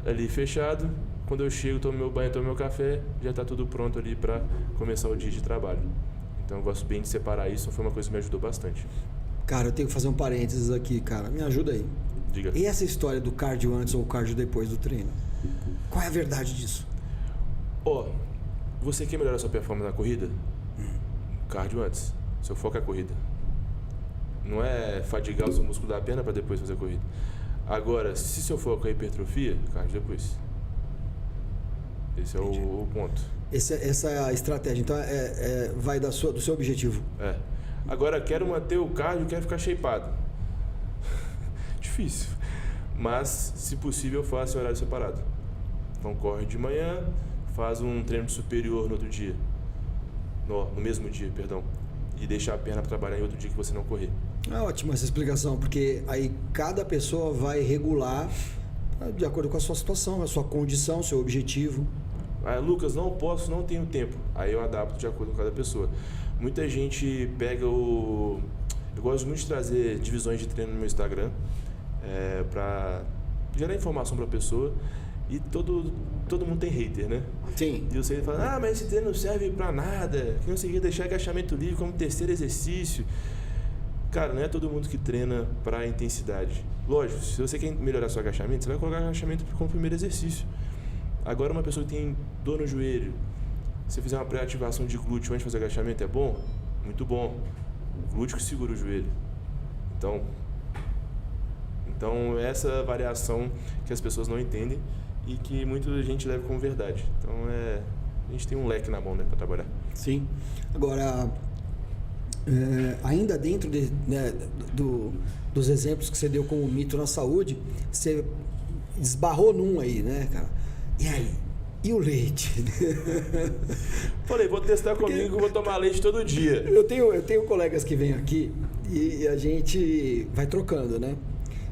ali fechado. Quando eu chego, tomo meu banho, tomo meu café, já está tudo pronto ali para começar o dia de trabalho. Então eu gosto bem de separar isso, foi uma coisa que me ajudou bastante. Cara, eu tenho que fazer um parênteses aqui, cara. Me ajuda aí. Diga. E essa história do cardio antes ou cardio depois do treino? Qual é a verdade disso? Você quer melhorar a sua performance na corrida? Cardio antes. Seu foco é a corrida. Não é fadigar o seu músculo da perna para depois fazer a corrida. Agora, se seu foco é hipertrofia, cardio depois. Esse é o ponto. Essa é a estratégia. Então, vai do seu objetivo. Agora, quero manter o cardio, quero ficar shapeado. Difícil. Mas, se possível, faça em horário separado. Então, corre de manhã, faz um treino superior no outro dia. No mesmo dia, perdão. E deixar a perna para trabalhar em outro dia que você não correr. É ótima essa explicação, porque aí cada pessoa vai regular de acordo com a sua situação, a sua condição, o seu objetivo. Lucas, não posso, não tenho tempo. Aí eu adapto de acordo com cada pessoa. Muita gente pega o... Eu gosto muito de trazer divisões de treino no meu Instagram para gerar informação para a pessoa. E todo mundo tem hater, né? Sim. E você fala, mas esse treino não serve pra nada, que não conseguia deixar agachamento livre como terceiro exercício. Cara, não é todo mundo que treina pra intensidade. Lógico, se você quer melhorar seu agachamento, você vai colocar agachamento como primeiro exercício. Agora, uma pessoa que tem dor no joelho, se você fizer uma pré-ativação de glúteo antes de fazer agachamento, é bom? Muito bom. O glúteo que segura o joelho. Então essa variação que as pessoas não entendem e que muita gente leva como verdade. Então a gente tem um leque na mão, né, para trabalhar. Sim. Agora, ainda dentro dos exemplos que você deu como mito na saúde, você esbarrou num aí, né, cara? E aí? E o leite? Falei, vou testar comigo, vou tomar leite todo dia. Eu tenho colegas que vêm aqui e a gente vai trocando, né?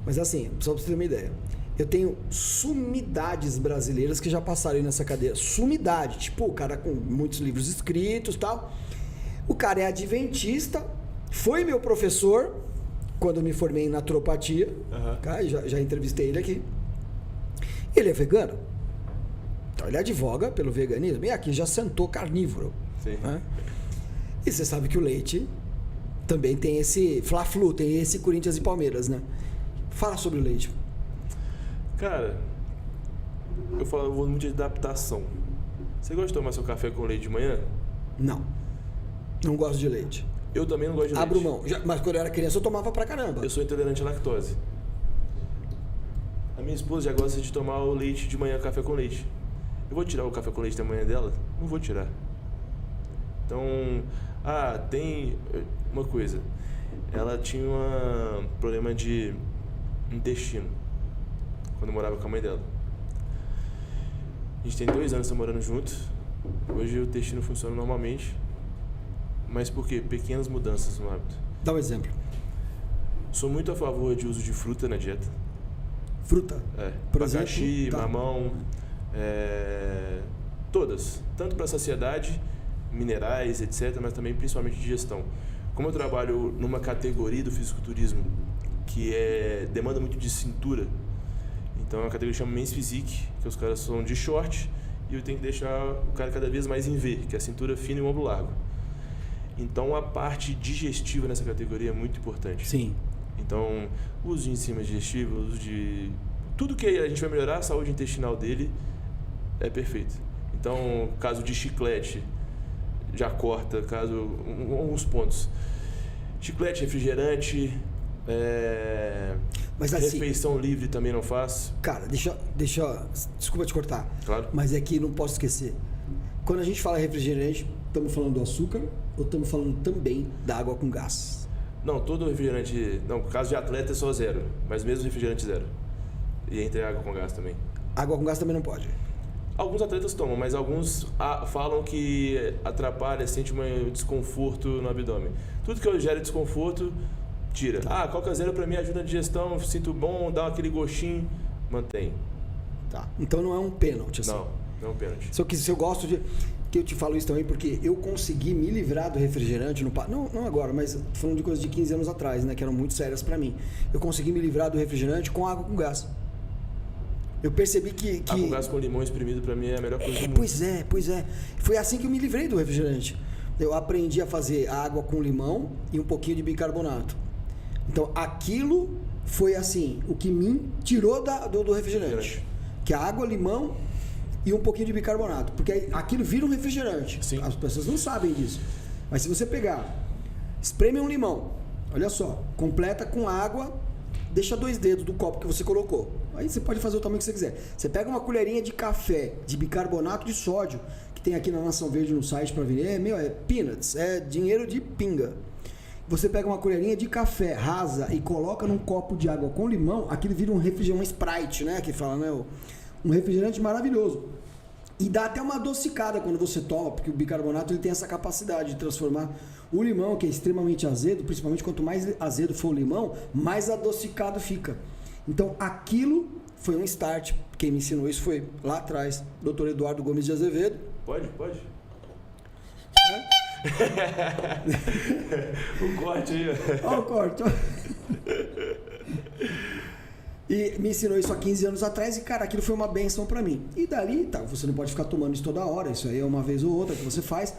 Mas assim, só pra você ter uma ideia. Eu tenho sumidades brasileiras que já passaram aí nessa cadeira. Sumidade, tipo, o cara com muitos livros escritos e tal. O cara é adventista, foi meu professor quando eu me formei em naturopatia. Cara, já entrevistei ele aqui. Ele é vegano. Então ele advoga pelo veganismo. E aqui já sentou carnívoro. Sim. Né? E você sabe que o leite também tem esse Fla-Flu, tem esse Corinthians e Palmeiras, né? Fala sobre o leite. Cara, eu vou muito de adaptação. Você gosta de tomar seu café com leite de manhã? Não. Não gosto de leite. Eu também não gosto de leite. Abro mão. Mas quando eu era criança eu tomava pra caramba. Eu sou intolerante à lactose. A minha esposa já gosta de tomar o leite de manhã, café com leite. Eu vou tirar o café com leite da manhã dela? Não vou tirar. Então, tem uma coisa. Ela tinha um problema de intestino quando eu morava com a mãe dela. A gente tem 2 anos morando juntos. Hoje o intestino funciona normalmente. Mas por quê? Pequenas mudanças no hábito. Dá um exemplo. Sou muito a favor de uso de fruta na dieta. Fruta? Por abacaxi, exemplo, mamão, todas. Tanto para saciedade, minerais, etc., mas também principalmente digestão. Como eu trabalho numa categoria do fisiculturismo que demanda muito de cintura, então é uma categoria que chama Men's Physique, que os caras são de short e eu tenho que deixar o cara cada vez mais em V, que é a cintura fina e o ombro largo. Então a parte digestiva nessa categoria é muito importante. Sim. Então, uso de enzimas digestivas, uso de... Tudo que a gente vai melhorar a saúde intestinal dele é perfeito. Então, caso de chiclete, já corta, alguns pontos. Chiclete, refrigerante, mas assim, refeição livre também não faço. Cara, desculpa te cortar. Claro. Mas é que não posso esquecer. Quando a gente fala refrigerante, estamos falando do açúcar ou estamos falando também da água com gás? Não, todo refrigerante... Não, no caso de atleta é só 0, mas mesmo refrigerante 0. E entre água com gás também. Água com gás também não pode? Alguns atletas tomam, mas alguns falam que atrapalha, sente um desconforto no abdômen. Tudo que gera desconforto, tira. Coca Zero pra mim ajuda na digestão, sinto bom, dá aquele gostinho, mantém. Tá. Então não é um pênalti assim? Não é um pênalti. Se eu gosto de... Que eu te falo isso também porque eu consegui me livrar do refrigerante não agora, mas tô falando de coisas de 15 anos atrás, né, que eram muito sérias pra mim. Eu consegui me livrar do refrigerante com água com gás. Eu percebi que... Água com gás com limão espremido pra mim é a melhor coisa do mundo. Pois é. Foi assim que eu me livrei do refrigerante. Eu aprendi a fazer água com limão e um pouquinho de bicarbonato. Então aquilo foi assim, o que me tirou do refrigerante. Que é água, limão e um pouquinho de bicarbonato, porque aquilo vira um refrigerante. Sim. As pessoas não sabem disso. Mas se você pegar, espreme um limão, olha só, completa com água, deixa 2 dedos do copo que você colocou. Aí você pode fazer o tamanho que você quiser. Você pega uma colherinha de café de bicarbonato de sódio, que tem aqui na Nação Verde no site para vender, é peanuts, é dinheiro de pinga. você pega uma colherinha de café rasa e coloca num copo de água com limão, aquilo vira um refrigerante, um Sprite, né? Que fala, né? Um refrigerante maravilhoso. E dá até uma adocicada quando você toma, porque o bicarbonato ele tem essa capacidade de transformar o limão, que é extremamente azedo, principalmente quanto mais azedo for o limão, mais adocicado fica. Então aquilo foi um start. Quem me ensinou isso foi lá atrás, Dr. Eduardo Gomes de Azevedo. Pode. O corte aí, ó. Olha o corte. E me ensinou isso há 15 anos atrás e, cara, aquilo foi uma benção pra mim. E dali, tá, você não pode ficar tomando isso toda hora, isso aí é uma vez ou outra que você faz.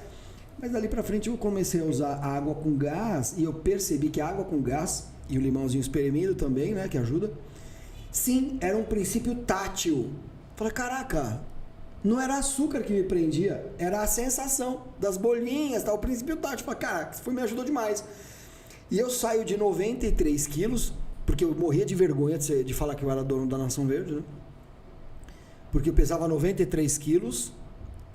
Mas dali pra frente eu comecei a usar a água com gás e eu percebi que a água com gás e o limãozinho espremido também, né, que ajuda. Sim, era um princípio tátil. Falei, caraca, não era açúcar que me prendia, era a sensação das bolinhas, tá, o princípio tátil. Falei, caraca, isso me ajudou demais. E eu saio de 93 quilos, porque eu morria de vergonha de falar que eu era dono da Nação Verde, né? Porque eu pesava 93 quilos,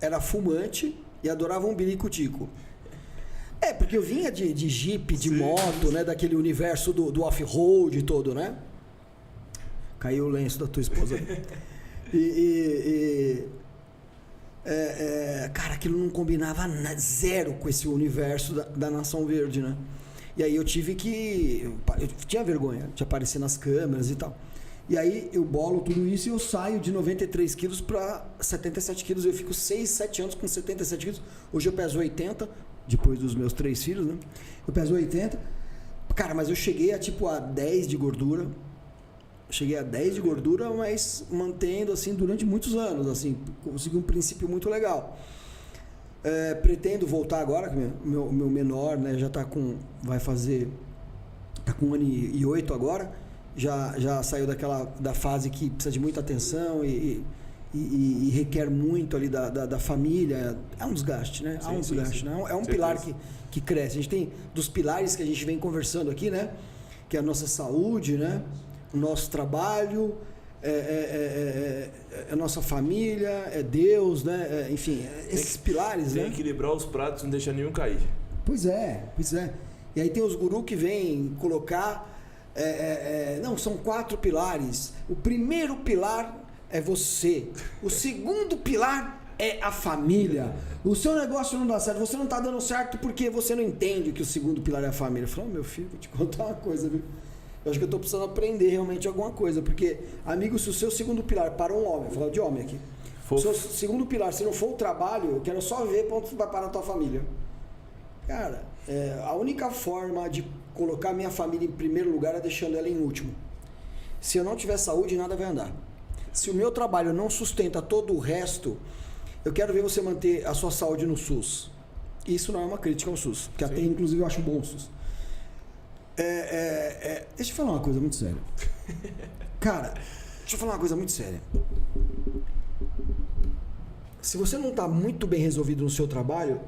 era fumante e adorava um bilico-tico. Porque eu vinha de Jeep, de moto, né? Daquele universo do off-road todo, né? Caiu o lenço da tua esposa. Cara, aquilo não combinava zero com esse universo da Nação Verde, né? E aí eu tive que... Eu tinha vergonha de aparecer nas câmeras e tal. E aí eu bolo tudo isso e eu saio de 93 quilos para 77 quilos. Eu fico 6, 7 anos com 77 quilos. Hoje eu peso 80, depois dos meus 3 filhos, né? Eu peso 80. Cara, mas eu cheguei a 10 de gordura. Cheguei a 10 de gordura, mas mantendo assim durante muitos anos. Assim, consegui um princípio muito legal. Pretendo voltar agora, que meu menor, né, já tá com 1 ano e 8 agora, já saiu da fase que precisa de muita atenção e requer muito ali da família. É um desgaste, né? Há um desgaste, né? É um pilar que cresce. A gente tem dos pilares que a gente vem conversando aqui, né? Que é a nossa saúde, né? O nosso trabalho, a nossa família, é Deus, né? Enfim, esses pilares, né? Tem que equilibrar os pratos, não deixar nenhum cair. Pois é. E aí tem os gurus que vêm colocar... não, são 4 pilares. O primeiro pilar é você. O segundo pilar é a família. O seu negócio não dá certo. Você não está dando certo porque você não entende que o segundo pilar é a família. Eu falo, meu filho, vou te contar uma coisa, viu? Eu acho que eu estou precisando aprender realmente alguma coisa. Porque, amigo, se o seu segundo pilar para um homem, vou falar de homem aqui. O seu segundo pilar, se não for o trabalho, eu quero só ver para onde você vai parar a tua família. Cara, a única forma de colocar minha família em primeiro lugar é deixando ela em último. Se eu não tiver saúde, nada vai andar. Se o meu trabalho não sustenta todo o resto, eu quero ver você manter a sua saúde no SUS. Isso não é uma crítica ao SUS, que até inclusive eu acho bom o SUS. Deixa eu falar uma coisa muito séria. Cara, deixa eu falar uma coisa muito séria. Se você não está muito bem resolvido no seu trabalho,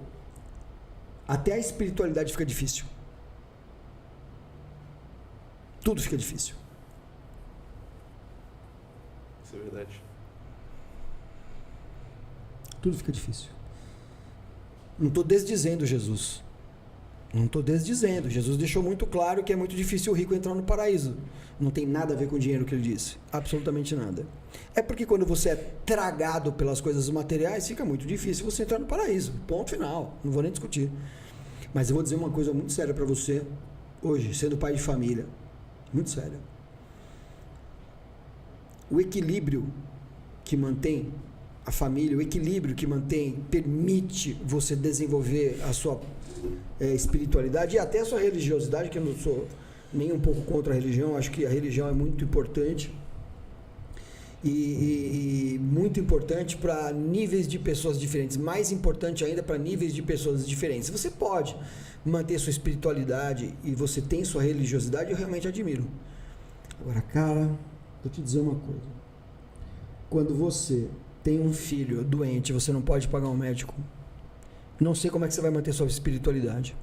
até a espiritualidade fica difícil. Tudo fica difícil. Isso é verdade. Tudo fica difícil. Não estou desdizendo Jesus. Não estou desdizendo. Jesus deixou muito claro que é muito difícil o rico entrar no paraíso. Não tem nada a ver com o dinheiro que ele disse. Absolutamente nada. É porque quando você é tragado pelas coisas materiais, fica muito difícil você entrar no paraíso. Ponto final. Não vou nem discutir. Mas eu vou dizer uma coisa muito séria para você, hoje, sendo pai de família. Muito séria. O equilíbrio que mantém a família, o equilíbrio que permite você desenvolver a sua espiritualidade e até a sua religiosidade, que eu não sou nem um pouco contra a religião, acho que a religião é muito importante e muito importante para níveis de pessoas diferentes, mais importante ainda para níveis de pessoas diferentes. Você pode manter sua espiritualidade e você tem sua religiosidade, eu realmente admiro. Agora, cara, vou te dizer uma coisa. Quando você tem um filho doente, você não pode pagar um médico, não sei como é que você vai manter sua espiritualidade.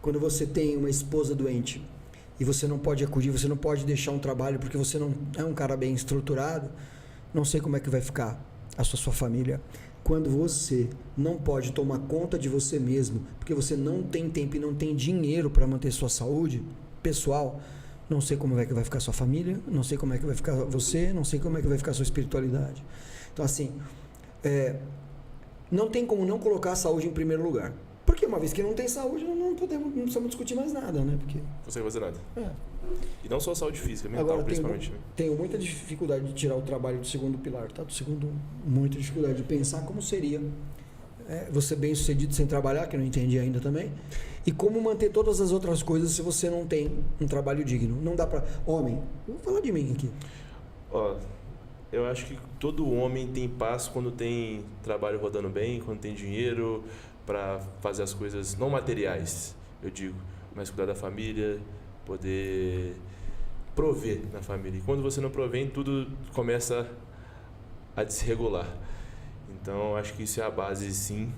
Quando você tem uma esposa doente e você não pode acudir, você não pode deixar um trabalho porque você não é um cara bem estruturado, não sei como é que vai ficar a sua família. quando você não pode tomar conta de você mesmo, porque você não tem tempo e não tem dinheiro para manter sua saúde pessoal, não sei como é que vai ficar sua família, não sei como é que vai ficar você, não sei como é que vai ficar sua espiritualidade. Então, assim, não tem como não colocar a saúde em primeiro lugar. Porque uma vez que não tem saúde, não precisamos discutir mais nada, né? Porque... Não consegue fazer nada. É. E não só a saúde física, mental. Agora, principalmente. Tenho muita dificuldade de tirar o trabalho do segundo pilar, tá? Muita dificuldade de pensar como seria você bem sucedido sem trabalhar, que eu não entendi ainda também, e como manter todas as outras coisas se você não tem um trabalho digno. Não dá pra... Homem, vou falar de mim aqui. Ó, eu acho que todo homem tem paz quando tem trabalho rodando bem, quando tem dinheiro para fazer as coisas não materiais, eu digo, mas cuidar da família, poder prover na família. E quando você não provém, tudo começa a desregular. Então, acho que isso é a base, sim.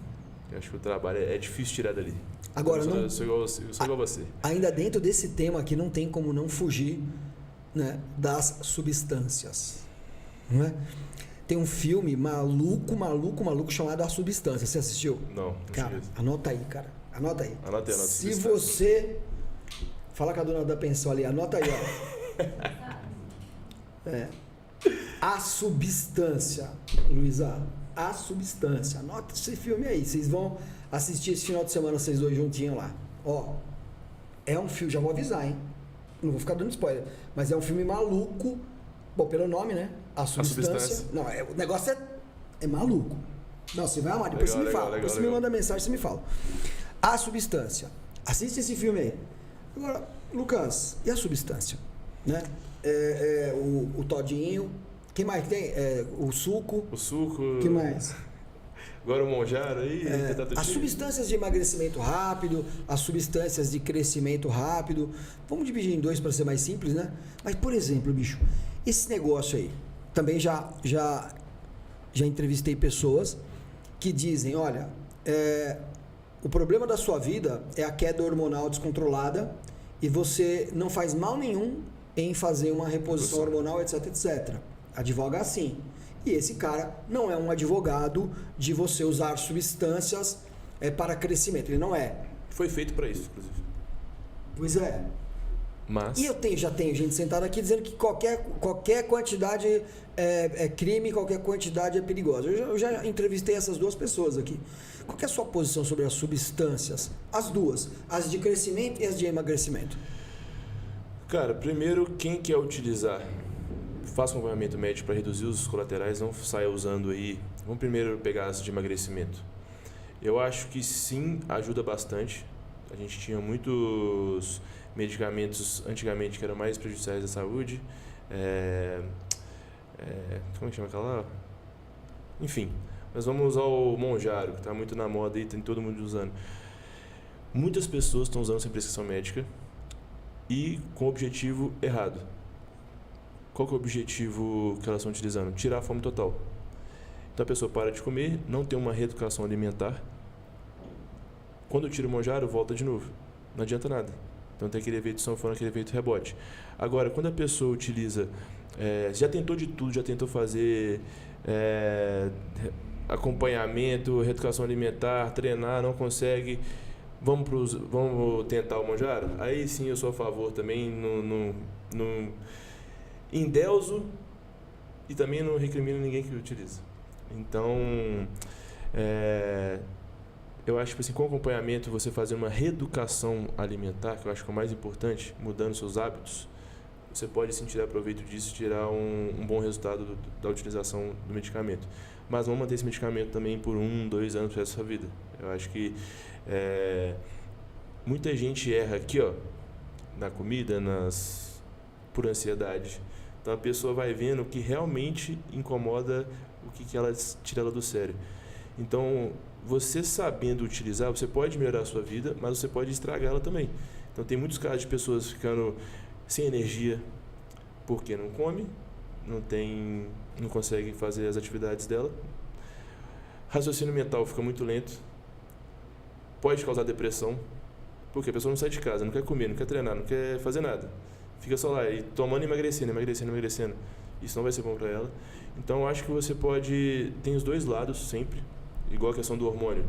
Eu acho que o trabalho é difícil tirar dali. Agora, eu sou igual a você. Ainda dentro desse tema aqui, não tem como não fugir, né, das substâncias. Não é? Tem um filme maluco chamado A Substância. Você assistiu? Não. Cara, anota aí, cara. Anota aí. Anota. Se você... Fala com a dona da pensão ali. Anota aí, ó. A Substância. Luísa, A Substância. Anota esse filme aí. Vocês vão assistir esse final de semana, vocês dois juntinhos lá. Ó, é um filme... Já vou avisar, hein? Não vou ficar dando spoiler. Mas é um filme maluco. Bom, pelo nome, né? A Substância. Não, o negócio é maluco. Não, você vai amar. Depois você me fala. Depois você me manda mensagem, você me fala. A Substância. Assiste esse filme aí. Agora, Lucas, e a Substância? Né? O Todinho. Quem mais tem? O Suco. O Suco. Que mais? Agora o Monjaro aí. As substâncias de emagrecimento rápido, as substâncias de crescimento rápido. Vamos dividir em dois para ser mais simples, né? Mas, por exemplo, bicho, esse negócio aí, também já entrevistei pessoas que dizem, olha, o problema da sua vida é a queda hormonal descontrolada e você não faz mal nenhum em fazer uma reposição hormonal, etc, etc. Advoga assim. E esse cara não é um advogado de você usar substâncias para crescimento. Ele não é. Foi feito para isso, inclusive. Pois é. Mas... E já tenho gente sentada aqui dizendo que qualquer quantidade é crime, qualquer quantidade é perigosa. Eu já entrevistei essas duas pessoas aqui. Qual que é a sua posição sobre as substâncias? As duas. As de crescimento e as de emagrecimento. Cara, primeiro, quem quer utilizar... Faça um acompanhamento médico para reduzir os colaterais, não saia usando aí. Vamos primeiro pegar as de emagrecimento. Eu acho que sim, ajuda bastante. A gente tinha muitos medicamentos antigamente que eram mais prejudiciais à saúde. Como é que chama aquela lá? Enfim, mas vamos usar o Monjaro, que está muito na moda e tem todo mundo usando. Muitas pessoas estão usando sem prescrição médica e com o objetivo errado. Qual que é o objetivo que elas estão utilizando? Tirar a fome total. Então a pessoa para de comer, não tem uma reeducação alimentar. Quando tira o Monjaro, volta de novo. Não adianta nada. Então tem aquele efeito sanfona, aquele efeito rebote. Agora, quando a pessoa utiliza... já tentou de tudo, já tentou fazer acompanhamento, reeducação alimentar, treinar, não consegue... Vamos tentar o Monjaro? Aí sim eu sou a favor também, endeuso e também não recrimino ninguém que utiliza. Então, eu acho que assim, com acompanhamento, você fazer uma reeducação alimentar, que eu acho que é o mais importante, mudando seus hábitos, você pode sim tirar proveito disso, tirar um bom resultado da utilização do medicamento. Mas não manter esse medicamento também por 1, 2 anos para a sua vida. Eu acho que muita gente erra aqui, ó, na comida, por ansiedade. Então a pessoa vai vendo o que realmente incomoda, o que ela tira ela do sério. Então, você sabendo utilizar, você pode melhorar a sua vida, mas você pode estragar ela também. Então tem muitos casos de pessoas ficando sem energia porque não come, não consegue fazer as atividades dela. Raciocínio mental fica muito lento. Pode causar depressão, porque a pessoa não sai de casa, não quer comer, não quer treinar, não quer fazer nada. Fica só lá e tomando e emagrecendo. Isso não vai ser bom para ela. Então, eu acho que você tem os dois lados sempre. igual a questão do hormônio.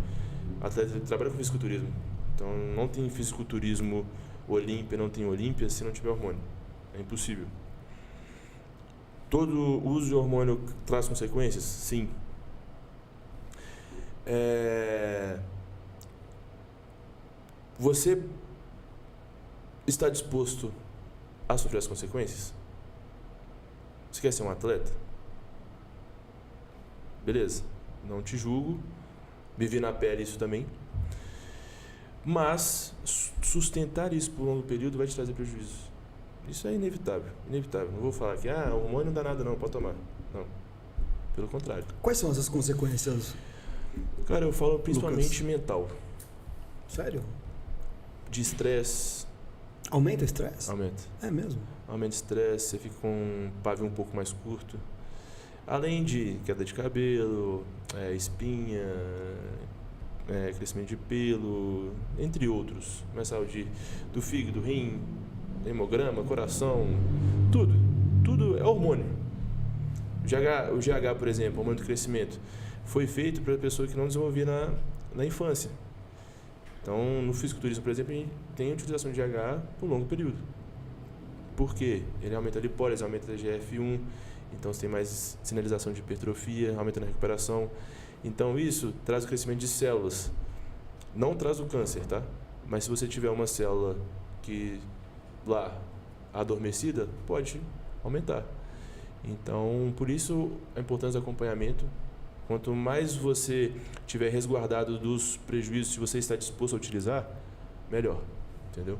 Atleta trabalha com fisiculturismo. Então não tem fisiculturismo Olímpia, não tem Olímpia se não tiver hormônio. É impossível. Todo uso de hormônio traz consequências? Sim. Você está disposto a sofrer as consequências? Você quer ser um atleta? Beleza, não te julgo, vivi na pele isso também, mas sustentar isso por um longo período vai te trazer prejuízo. Isso é inevitável, inevitável. Não vou falar que o hormônio não dá nada não, pode tomar. Não, pelo contrário. Quais são essas consequências? Cara, eu falo principalmente Lucas. mental. Sério? De estresse. Aumenta o estresse? Aumenta. É mesmo? Aumenta o estresse, você fica com um pavio um pouco mais curto. Além de queda de cabelo, espinha, crescimento de pelo, entre outros. Mais saúde do fígado, rim, hemograma, coração, tudo. Tudo é hormônio. O GH, por exemplo, hormônio do crescimento, foi feito para a pessoa que não desenvolvia na infância. Então, no fisiculturismo, por exemplo, a gente tem a utilização de GH por longo período. Por quê? Ele aumenta a lipólise, aumenta a GF1, então você tem mais sinalização de hipertrofia, aumenta a recuperação. Então, isso traz o crescimento de células. Não traz o câncer, tá? Mas se você tiver uma célula que lá adormecida, pode aumentar. Então, por isso a importância do acompanhamento. Quanto mais você tiver resguardado dos prejuízos, se você está disposto a utilizar, melhor, entendeu?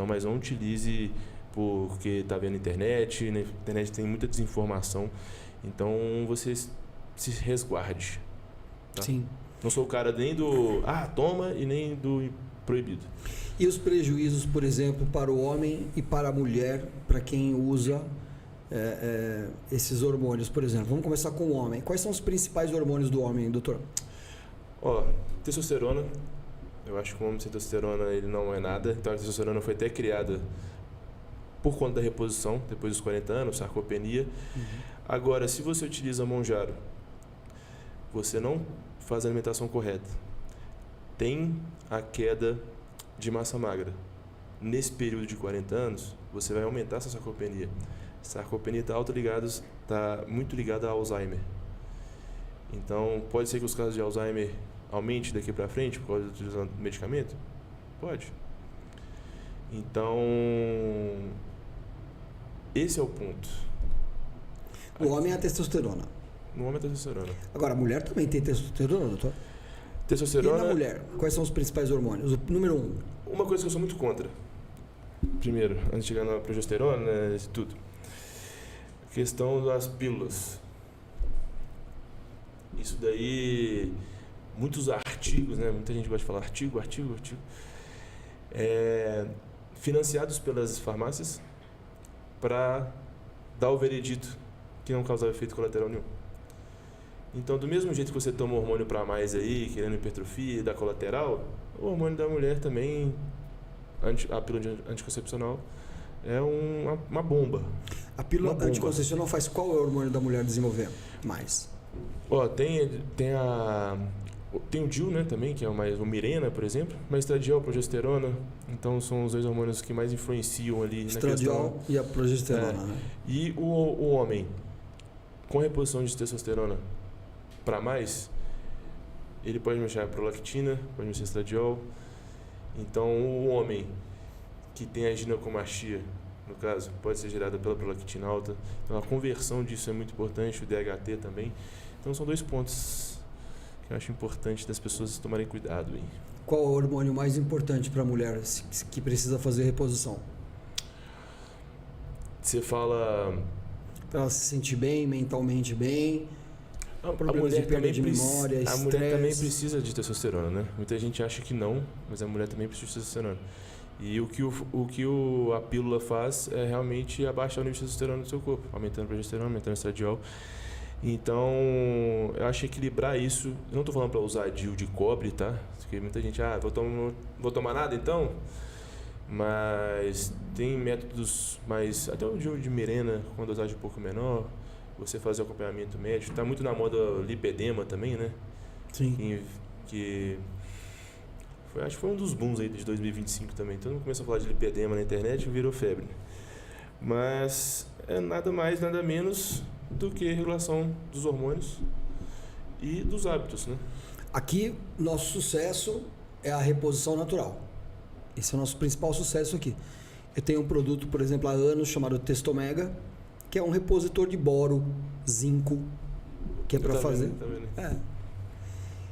Mas não utilize porque está vendo internet, na internet tem muita desinformação, então você se resguarde. Tá? Sim. Não sou o cara nem do toma e nem do proibido. E os prejuízos, por exemplo, para o homem e para a mulher, para quem usa esses hormônios, por exemplo? Vamos começar com o homem. Quais são os principais hormônios do homem, doutor? Testosterona. Eu acho que o homem sem testosterona ele não é nada. Então a testosterona foi até criada por conta da reposição, depois dos 40 anos, sarcopenia. Uhum. Agora, se você utiliza Mounjaro, você não faz a alimentação correta, tem a queda de massa magra. Nesse período de 40 anos, você vai aumentar essa sarcopenia. Sarcopenia está muito ligada a Alzheimer. Então, pode ser que os casos de Alzheimer aumentem daqui para frente por causa da utilização do medicamento? Pode. Então, esse é o ponto. O homem é a testosterona. No homem é a testosterona. Agora, a mulher também tem testosterona, doutor? Testosterona... E na mulher, quais são os principais hormônios? O número 1. Uma coisa que eu sou muito contra. Primeiro, antes de chegar na progesterona, tudo. A questão das pílulas. Isso daí, muitos artigos, muita gente gosta de falar artigo. Financiados pelas farmácias para dar o veredito que não causava efeito colateral nenhum. Então, do mesmo jeito que você toma hormônio para mais aí, querendo hipertrofia e dar colateral, o hormônio da mulher também, a pílula anticoncepcional, é uma bomba. A pílula anticoncepcional faz qual é o hormônio da mulher desenvolver mais? Tem o DIU, também, que é o Mirena, por exemplo, mas estradiol, progesterona, então são os dois hormônios que mais influenciam ali na questão. Estradiol e a progesterona, E o homem, com reposição de testosterona para mais, ele pode mexer a prolactina, pode mexer estradiol. Então, o homem que tem a ginecomastia, no caso, pode ser gerada pela prolactina alta. Então, a conversão disso é muito importante, o DHT também. Então, são dois pontos que eu acho importante das pessoas tomarem cuidado. Hein? Qual é o hormônio mais importante para a mulher que precisa fazer reposição? Você fala... Para ela se sentir bem, mentalmente bem... A mulher também precisa de testosterona, Muita gente acha que não, mas a mulher também precisa de testosterona. E o que a pílula faz é realmente abaixar o nível de testosterona no seu corpo, aumentando a progesterona, aumentando o estradiol. Então, eu acho que equilibrar isso. Eu não estou falando para usar DIU de cobre, tá? Porque muita gente, vou tomar nada então? Mas tem métodos mais... Até o DIU de Mirena, com dosagem um pouco menor, você fazer acompanhamento médico. Está muito na moda lipedema também, Sim. Que acho que foi um dos booms aí de 2025 também. Todo mundo começou a falar de lipedema na internet e virou febre. Mas é nada mais, nada menos do que regulação dos hormônios e dos hábitos, né? Aqui, nosso sucesso é a reposição natural. Esse é o nosso principal sucesso aqui. Eu tenho um produto, por exemplo, há anos, chamado Testomega, que é um repositor de boro, zinco, que é para fazer... Tá vendo? É.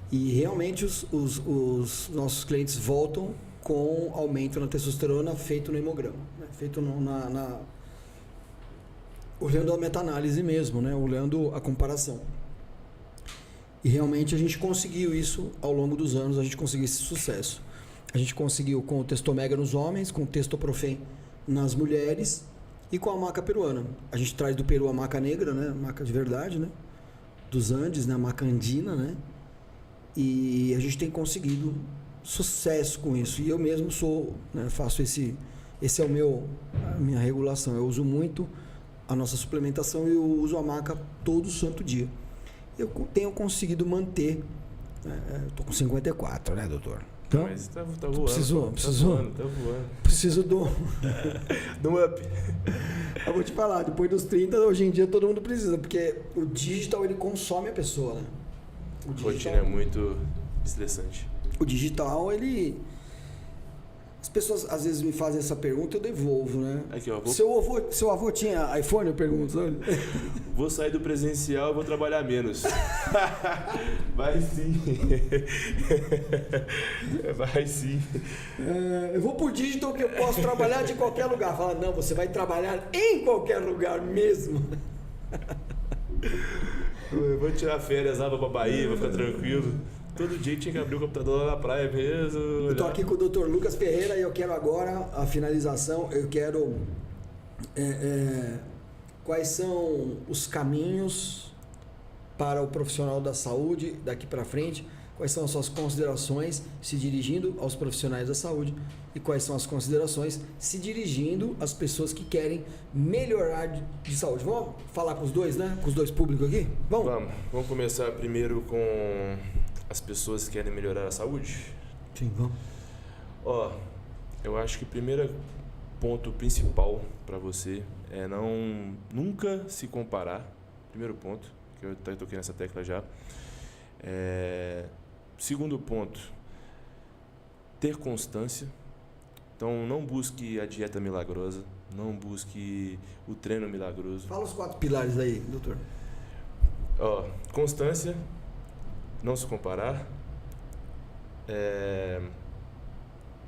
E realmente os nossos clientes voltam com aumento na testosterona feito no hemograma, né? Feito olhando a meta-análise mesmo, né? Olhando a comparação. E realmente a gente conseguiu isso ao longo dos anos, a gente conseguiu esse sucesso. A gente conseguiu com o Testomega nos homens, com o Testoprofen nas mulheres e com a maca peruana. A gente traz do Peru a maca negra, né? A maca de verdade, né? Dos Andes, né? A maca andina, né? E a gente tem conseguido sucesso com isso. E eu mesmo faço esse é a minha regulação. Eu uso muito a nossa suplementação e eu uso a maca todo santo dia. Eu tenho conseguido manter. Estou com 54, né, doutor? Então, mas tá voando. Preciso Tá voando. Preciso do up. Eu vou te falar, depois dos 30, hoje em dia todo mundo precisa, porque o digital ele consome a pessoa, né? A rotina é muito estressante. O digital, ele... As pessoas às vezes me fazem essa pergunta, eu devolvo, né? Aqui, ó. Seu avô tinha iPhone, eu pergunto, sabe? Vou sair do presencial e vou trabalhar menos. Vai sim. Vai sim. Eu vou pro digital que eu posso trabalhar de qualquer lugar. Fala, não, você vai trabalhar em qualquer lugar mesmo. Eu vou tirar férias lá pra Bahia, vou ficar tranquilo. Todo dia tinha que abrir o computador lá na praia mesmo. Eu tô aqui com o Dr. Lucas Ferreira e eu quero agora a finalização. Eu quero... quais são os caminhos para o profissional da saúde daqui para frente? Quais são as suas considerações se dirigindo aos profissionais da saúde? E quais são as considerações se dirigindo às pessoas que querem melhorar de saúde? Vamos falar com os dois, né? Com os dois públicos aqui? Vamos começar primeiro com as pessoas que querem melhorar a saúde? Sim, vamos. Eu acho que o primeiro ponto principal para você é nunca se comparar. Primeiro ponto, que eu toquei nessa tecla já. Segundo ponto, ter constância. Então, não busque a dieta milagrosa, não busque o treino milagroso. Fala os 4 pilares aí, doutor. Constância, não se comparar.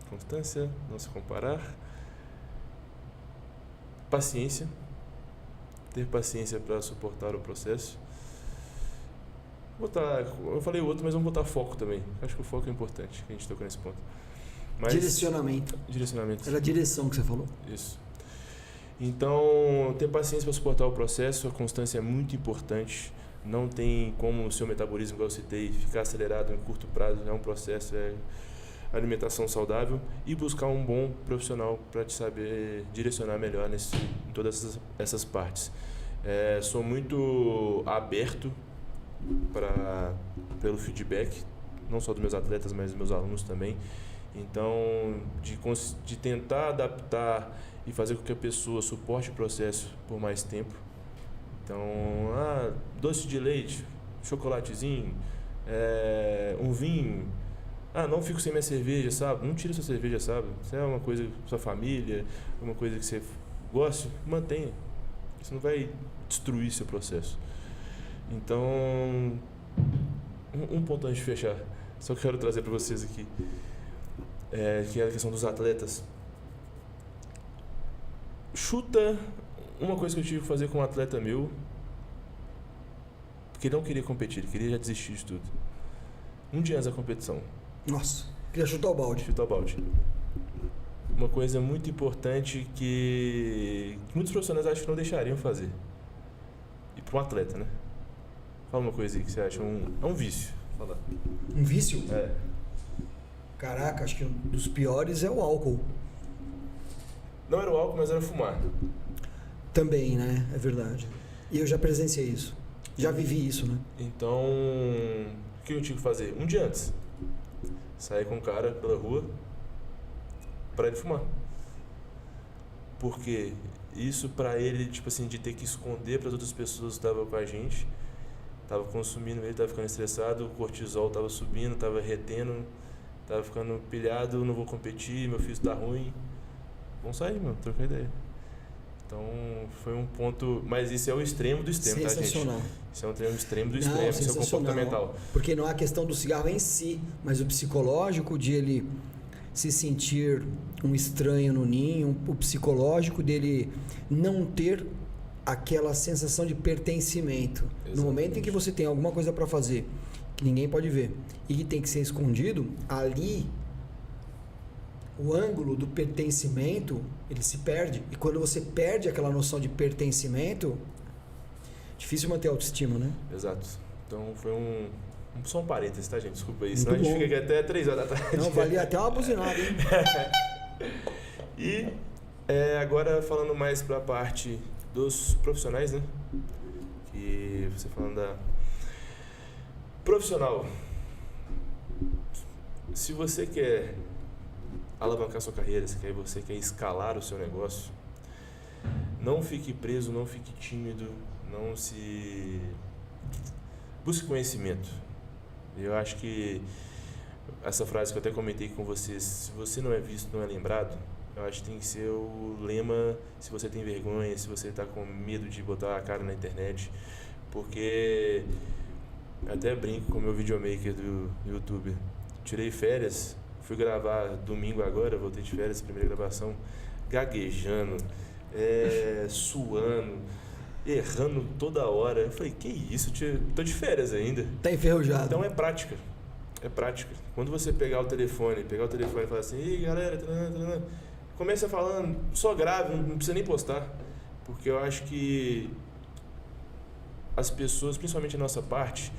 Constância, não se comparar. Paciência, ter paciência para suportar o processo. Eu falei outro, mas vamos botar foco também. Acho que o foco é importante, que a gente tocou nesse ponto. Direcionamento. Era a direção que você falou. Isso. Então, ter paciência para suportar o processo, a constância é muito importante. Não tem como o seu metabolismo, igual eu citei, ficar acelerado em curto prazo. É um processo, alimentação saudável e buscar um bom profissional para te saber direcionar melhor em todas essas partes. Sou muito aberto pelo feedback, não só dos meus atletas, mas dos meus alunos também. Então, de tentar adaptar e fazer com que a pessoa suporte o processo por mais tempo. Então, doce de leite, chocolatezinho, um vinho. Não fico sem minha cerveja, sabe? Não tira sua cerveja, sabe? Se é uma coisa da sua família, uma coisa que você gosta, mantenha. Isso não vai destruir seu processo. Então, um ponto antes de fechar, só quero trazer para vocês aqui, que é a questão dos atletas. Chuta uma coisa que eu tive que fazer com um atleta meu, porque ele não queria competir, ele queria já desistir de tudo. Um dia antes da competição. Nossa, queria chutar o balde. Uma coisa muito importante que muitos profissionais acham que não deixariam fazer. E para um atleta, né? Fala uma coisa aí que você acha. É um vício. Fala. Um vício? É. Caraca, acho que um dos piores é o álcool. Não era o álcool, mas era fumar. Também, né? É verdade. E eu já presenciei isso. Já vivi isso, né? Então, que eu tive que fazer? Um dia antes. Sair com o cara pela rua para ele fumar. Porque isso para ele, tipo assim, de ter que esconder para as outras pessoas que estavam com a gente, tava consumindo, ele tava ficando estressado, o cortisol tava subindo, tava retendo, tava ficando pilhado, não vou competir, meu físico tá ruim. Vamos sair, mano, trocar ideia. Então, foi um ponto... Mas isso é o extremo do extremo, tá, gente? Sensacional. Isso é um extremo do extremo, isso é o comportamental. Porque não é a questão do cigarro em si, mas o psicológico de ele se sentir um estranho no ninho, o psicológico dele não ter aquela sensação de pertencimento. Exatamente. No momento em que você tem alguma coisa para fazer que ninguém pode ver e que tem que ser escondido, ali o ângulo do pertencimento, ele se perde. E quando você perde aquela noção de pertencimento, difícil manter a autoestima, né? Exato. Então foi só um parênteses, tá, gente? Desculpa aí, senão a gente fica aqui até 3 horas da tarde. Não, valia até uma buzinada, hein? E agora falando mais pra parte dos profissionais, né? Que você falando da profissional. Se você quer alavancar sua carreira, se você quer escalar o seu negócio, não fique preso, não fique tímido, não se... Busque conhecimento. Eu acho que essa frase que eu até comentei com vocês, se você não é visto, não é lembrado, eu acho que tem que ser o lema, se você tem vergonha, se você está com medo de botar a cara na internet, porque eu até brinco com o meu videomaker do YouTube. Tirei férias, fui gravar domingo agora, voltei de férias, primeira gravação, gaguejando, suando, errando toda hora. Eu falei, que isso, tô de férias ainda. Tá enferrujado. Então é prática. É prática. Quando você pegar o telefone e falar assim, ih, galera, começa falando, só grave, não precisa nem postar. Porque eu acho que as pessoas, principalmente a nossa parte,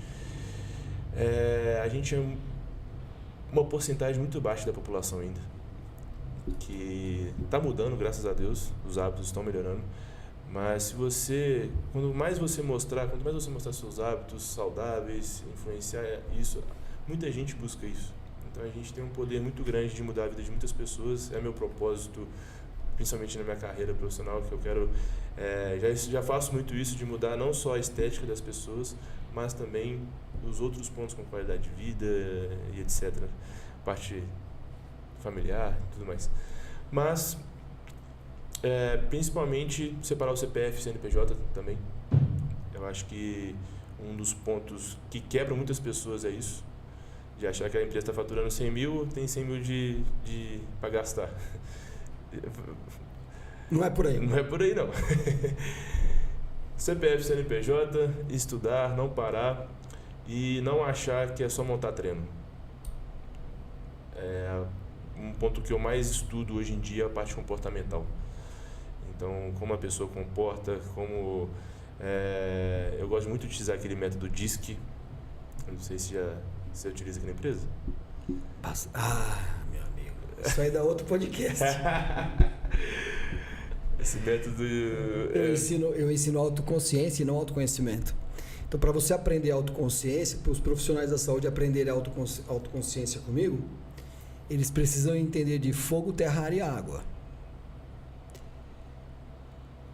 a gente é uma porcentagem muito baixa da população ainda. Que está mudando, graças a Deus, os hábitos estão melhorando. Mas quanto mais você mostrar seus hábitos saudáveis, influenciar isso, muita gente busca isso. Então a gente tem um poder muito grande de mudar a vida de muitas pessoas. É meu propósito, principalmente na minha carreira profissional, que eu quero... já faço muito isso, de mudar não só a estética das pessoas, mas também os outros pontos como qualidade de vida e etc. Parte familiar e tudo mais. Mas... principalmente separar o CPF e CNPJ também. Eu acho que um dos pontos que quebra muitas pessoas é isso, de achar que a empresa está faturando 100 mil, tem 100 mil para gastar. Não é por aí. Não é por aí, não. CPF, CNPJ, estudar, não parar e não achar que é só montar treino. Um ponto que eu mais estudo hoje em dia é a parte comportamental. Então, como a pessoa comporta, como... eu gosto muito de utilizar aquele método DISC. Eu não sei se você utiliza aqui na empresa. Meu amigo. Isso aí dá outro podcast. Esse método... Eu ensino autoconsciência e não autoconhecimento. Então, para você aprender autoconsciência, para os profissionais da saúde aprenderem autoconsciência comigo, eles precisam entender de fogo, terra, ar e água.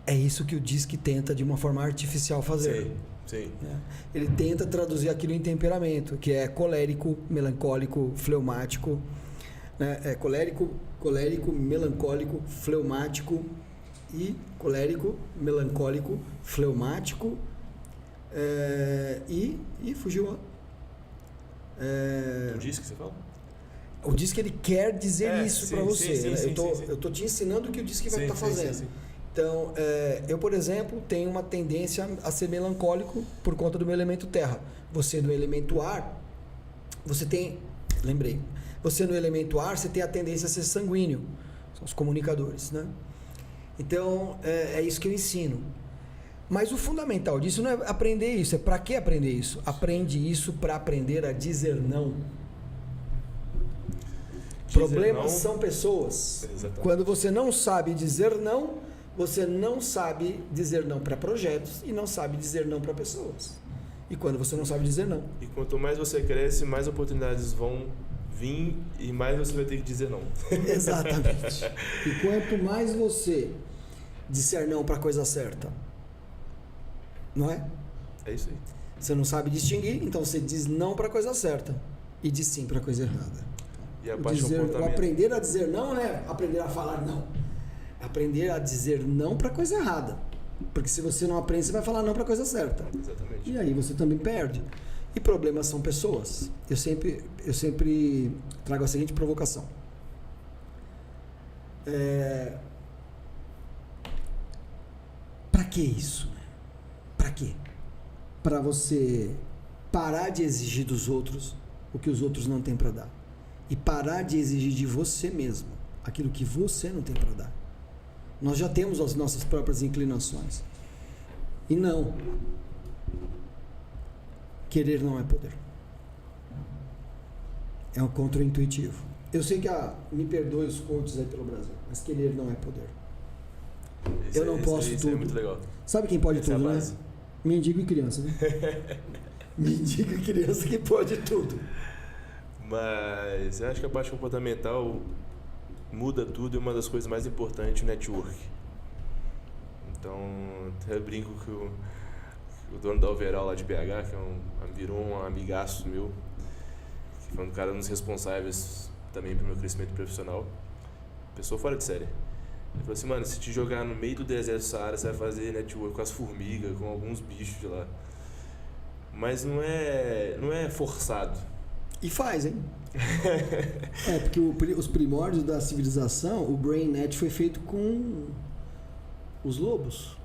É isso que o DISC tenta de uma forma artificial fazer. Sim. Ele tenta traduzir aquilo em temperamento, que é colérico, melancólico, fleumático, né? Colérico, melancólico, fleumático e colérico, melancólico, fleumático e fugiu. O DISC você fala? O DISC ele quer dizer isso para você. Sim, eu tô te ensinando o que o DISC vai estar fazendo. Sim. Então, eu, por exemplo, tenho uma tendência a ser melancólico por conta do meu elemento terra. Você no elemento ar, você no elemento ar, você tem a tendência a ser sanguíneo. São os comunicadores, né? Então, é isso que eu ensino. Mas o fundamental disso não é aprender isso. É para que aprender isso? Aprende isso para aprender a dizer não. Problemas são pessoas. Exatamente. Quando você não sabe dizer não, você não sabe dizer não para projetos e não sabe dizer não para pessoas. E quando você não sabe dizer não. E quanto mais você cresce, mais oportunidades vão vir e mais você vai ter que dizer não. Exatamente. E quanto mais você disser não para a coisa certa, não é? É isso aí. Você não sabe distinguir, então você diz não para a coisa certa e diz sim para a coisa errada. E a parte do comportamento. O aprender a dizer não, né? Aprender a falar não. Aprender a dizer não para a coisa errada. Porque se você não aprende, você vai falar não para a coisa certa. Exatamente. E aí você também perde. E problemas são pessoas. Eu sempre trago a seguinte provocação. Para que isso? Para quê? Para você parar de exigir dos outros o que os outros não têm para dar. E parar de exigir de você mesmo aquilo que você não tem para dar. Nós já temos as nossas próprias inclinações. E não. Querer não é poder. É um contra-intuitivo. Eu sei que me perdoe os coaches aí pelo Brasil, mas querer não é poder. Eu não posso tudo. Isso é muito legal. Sabe quem pode tudo, né? Mendigo e criança, né? Mendigo e criança que pode tudo. Mas eu acho que a parte comportamental muda tudo e uma das coisas mais importantes é o network. Então, até brinco que o dono da Overall lá de BH, que virou um amigaço meu, que foi um cara dos responsáveis também pelo meu crescimento profissional, pessoa fora de série. Ele falou assim, mano, se te jogar no meio do deserto do Saara, você vai fazer network com as formigas, com alguns bichos de lá. Mas não é forçado. E faz, hein? Porque os primórdios da civilização, o BrainNet foi feito com os lobos,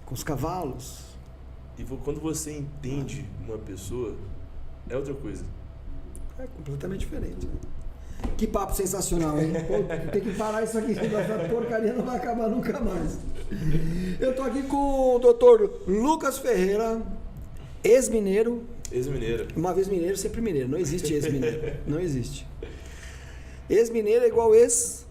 com os cavalos. E quando você entende uma pessoa, é outra coisa. É completamente diferente. Que papo sensacional, hein? Pô, tem que parar isso aqui, essa porcaria não vai acabar nunca mais. Eu tô aqui com o Dr. Lucas Ferreira, ex-mineiro. Ex-mineiro. Uma vez mineiro, sempre mineiro. Não existe ex-mineiro. Não existe. Ex-mineiro é igual ex...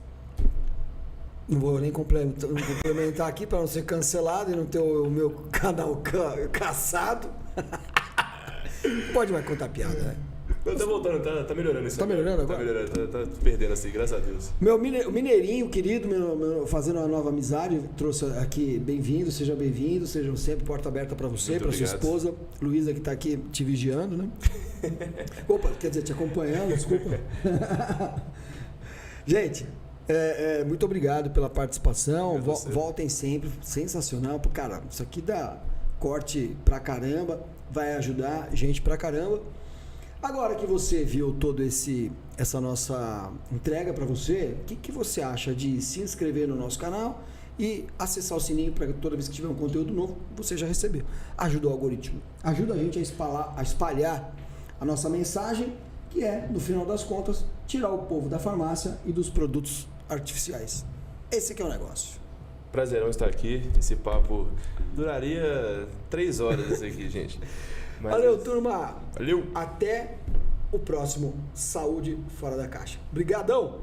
Não vou nem complementar aqui para não ser cancelado e não ter o meu canal caçado. Pode mais contar piada, né? Tá voltando, tá melhorando isso. Tá melhorando agora? Tá melhorando, tá perdendo assim, graças a Deus. O mineirinho querido, fazendo uma nova amizade, trouxe aqui, bem-vindo, sejam sempre porta aberta para você, para sua esposa, Luísa, que tá aqui te vigiando, né? Opa, quer dizer, te acompanhando, desculpa. Gente, muito obrigado pela participação, voltem sempre, sensacional, cara, isso aqui dá corte pra caramba, vai ajudar gente pra caramba. Agora que você viu toda essa nossa entrega para você, o que você acha de se inscrever no nosso canal e acessar o sininho para toda vez que tiver um conteúdo novo, você já receber? Ajuda o algoritmo, ajuda a gente a espalhar a nossa mensagem, que é, no final das contas, tirar o povo da farmácia e dos produtos artificiais. Esse que é o negócio. Prazerão estar aqui, esse papo duraria 3 horas esse aqui, gente. Mas valeu, turma. Valeu. Até o próximo Saúde Fora da Caixa. Obrigadão.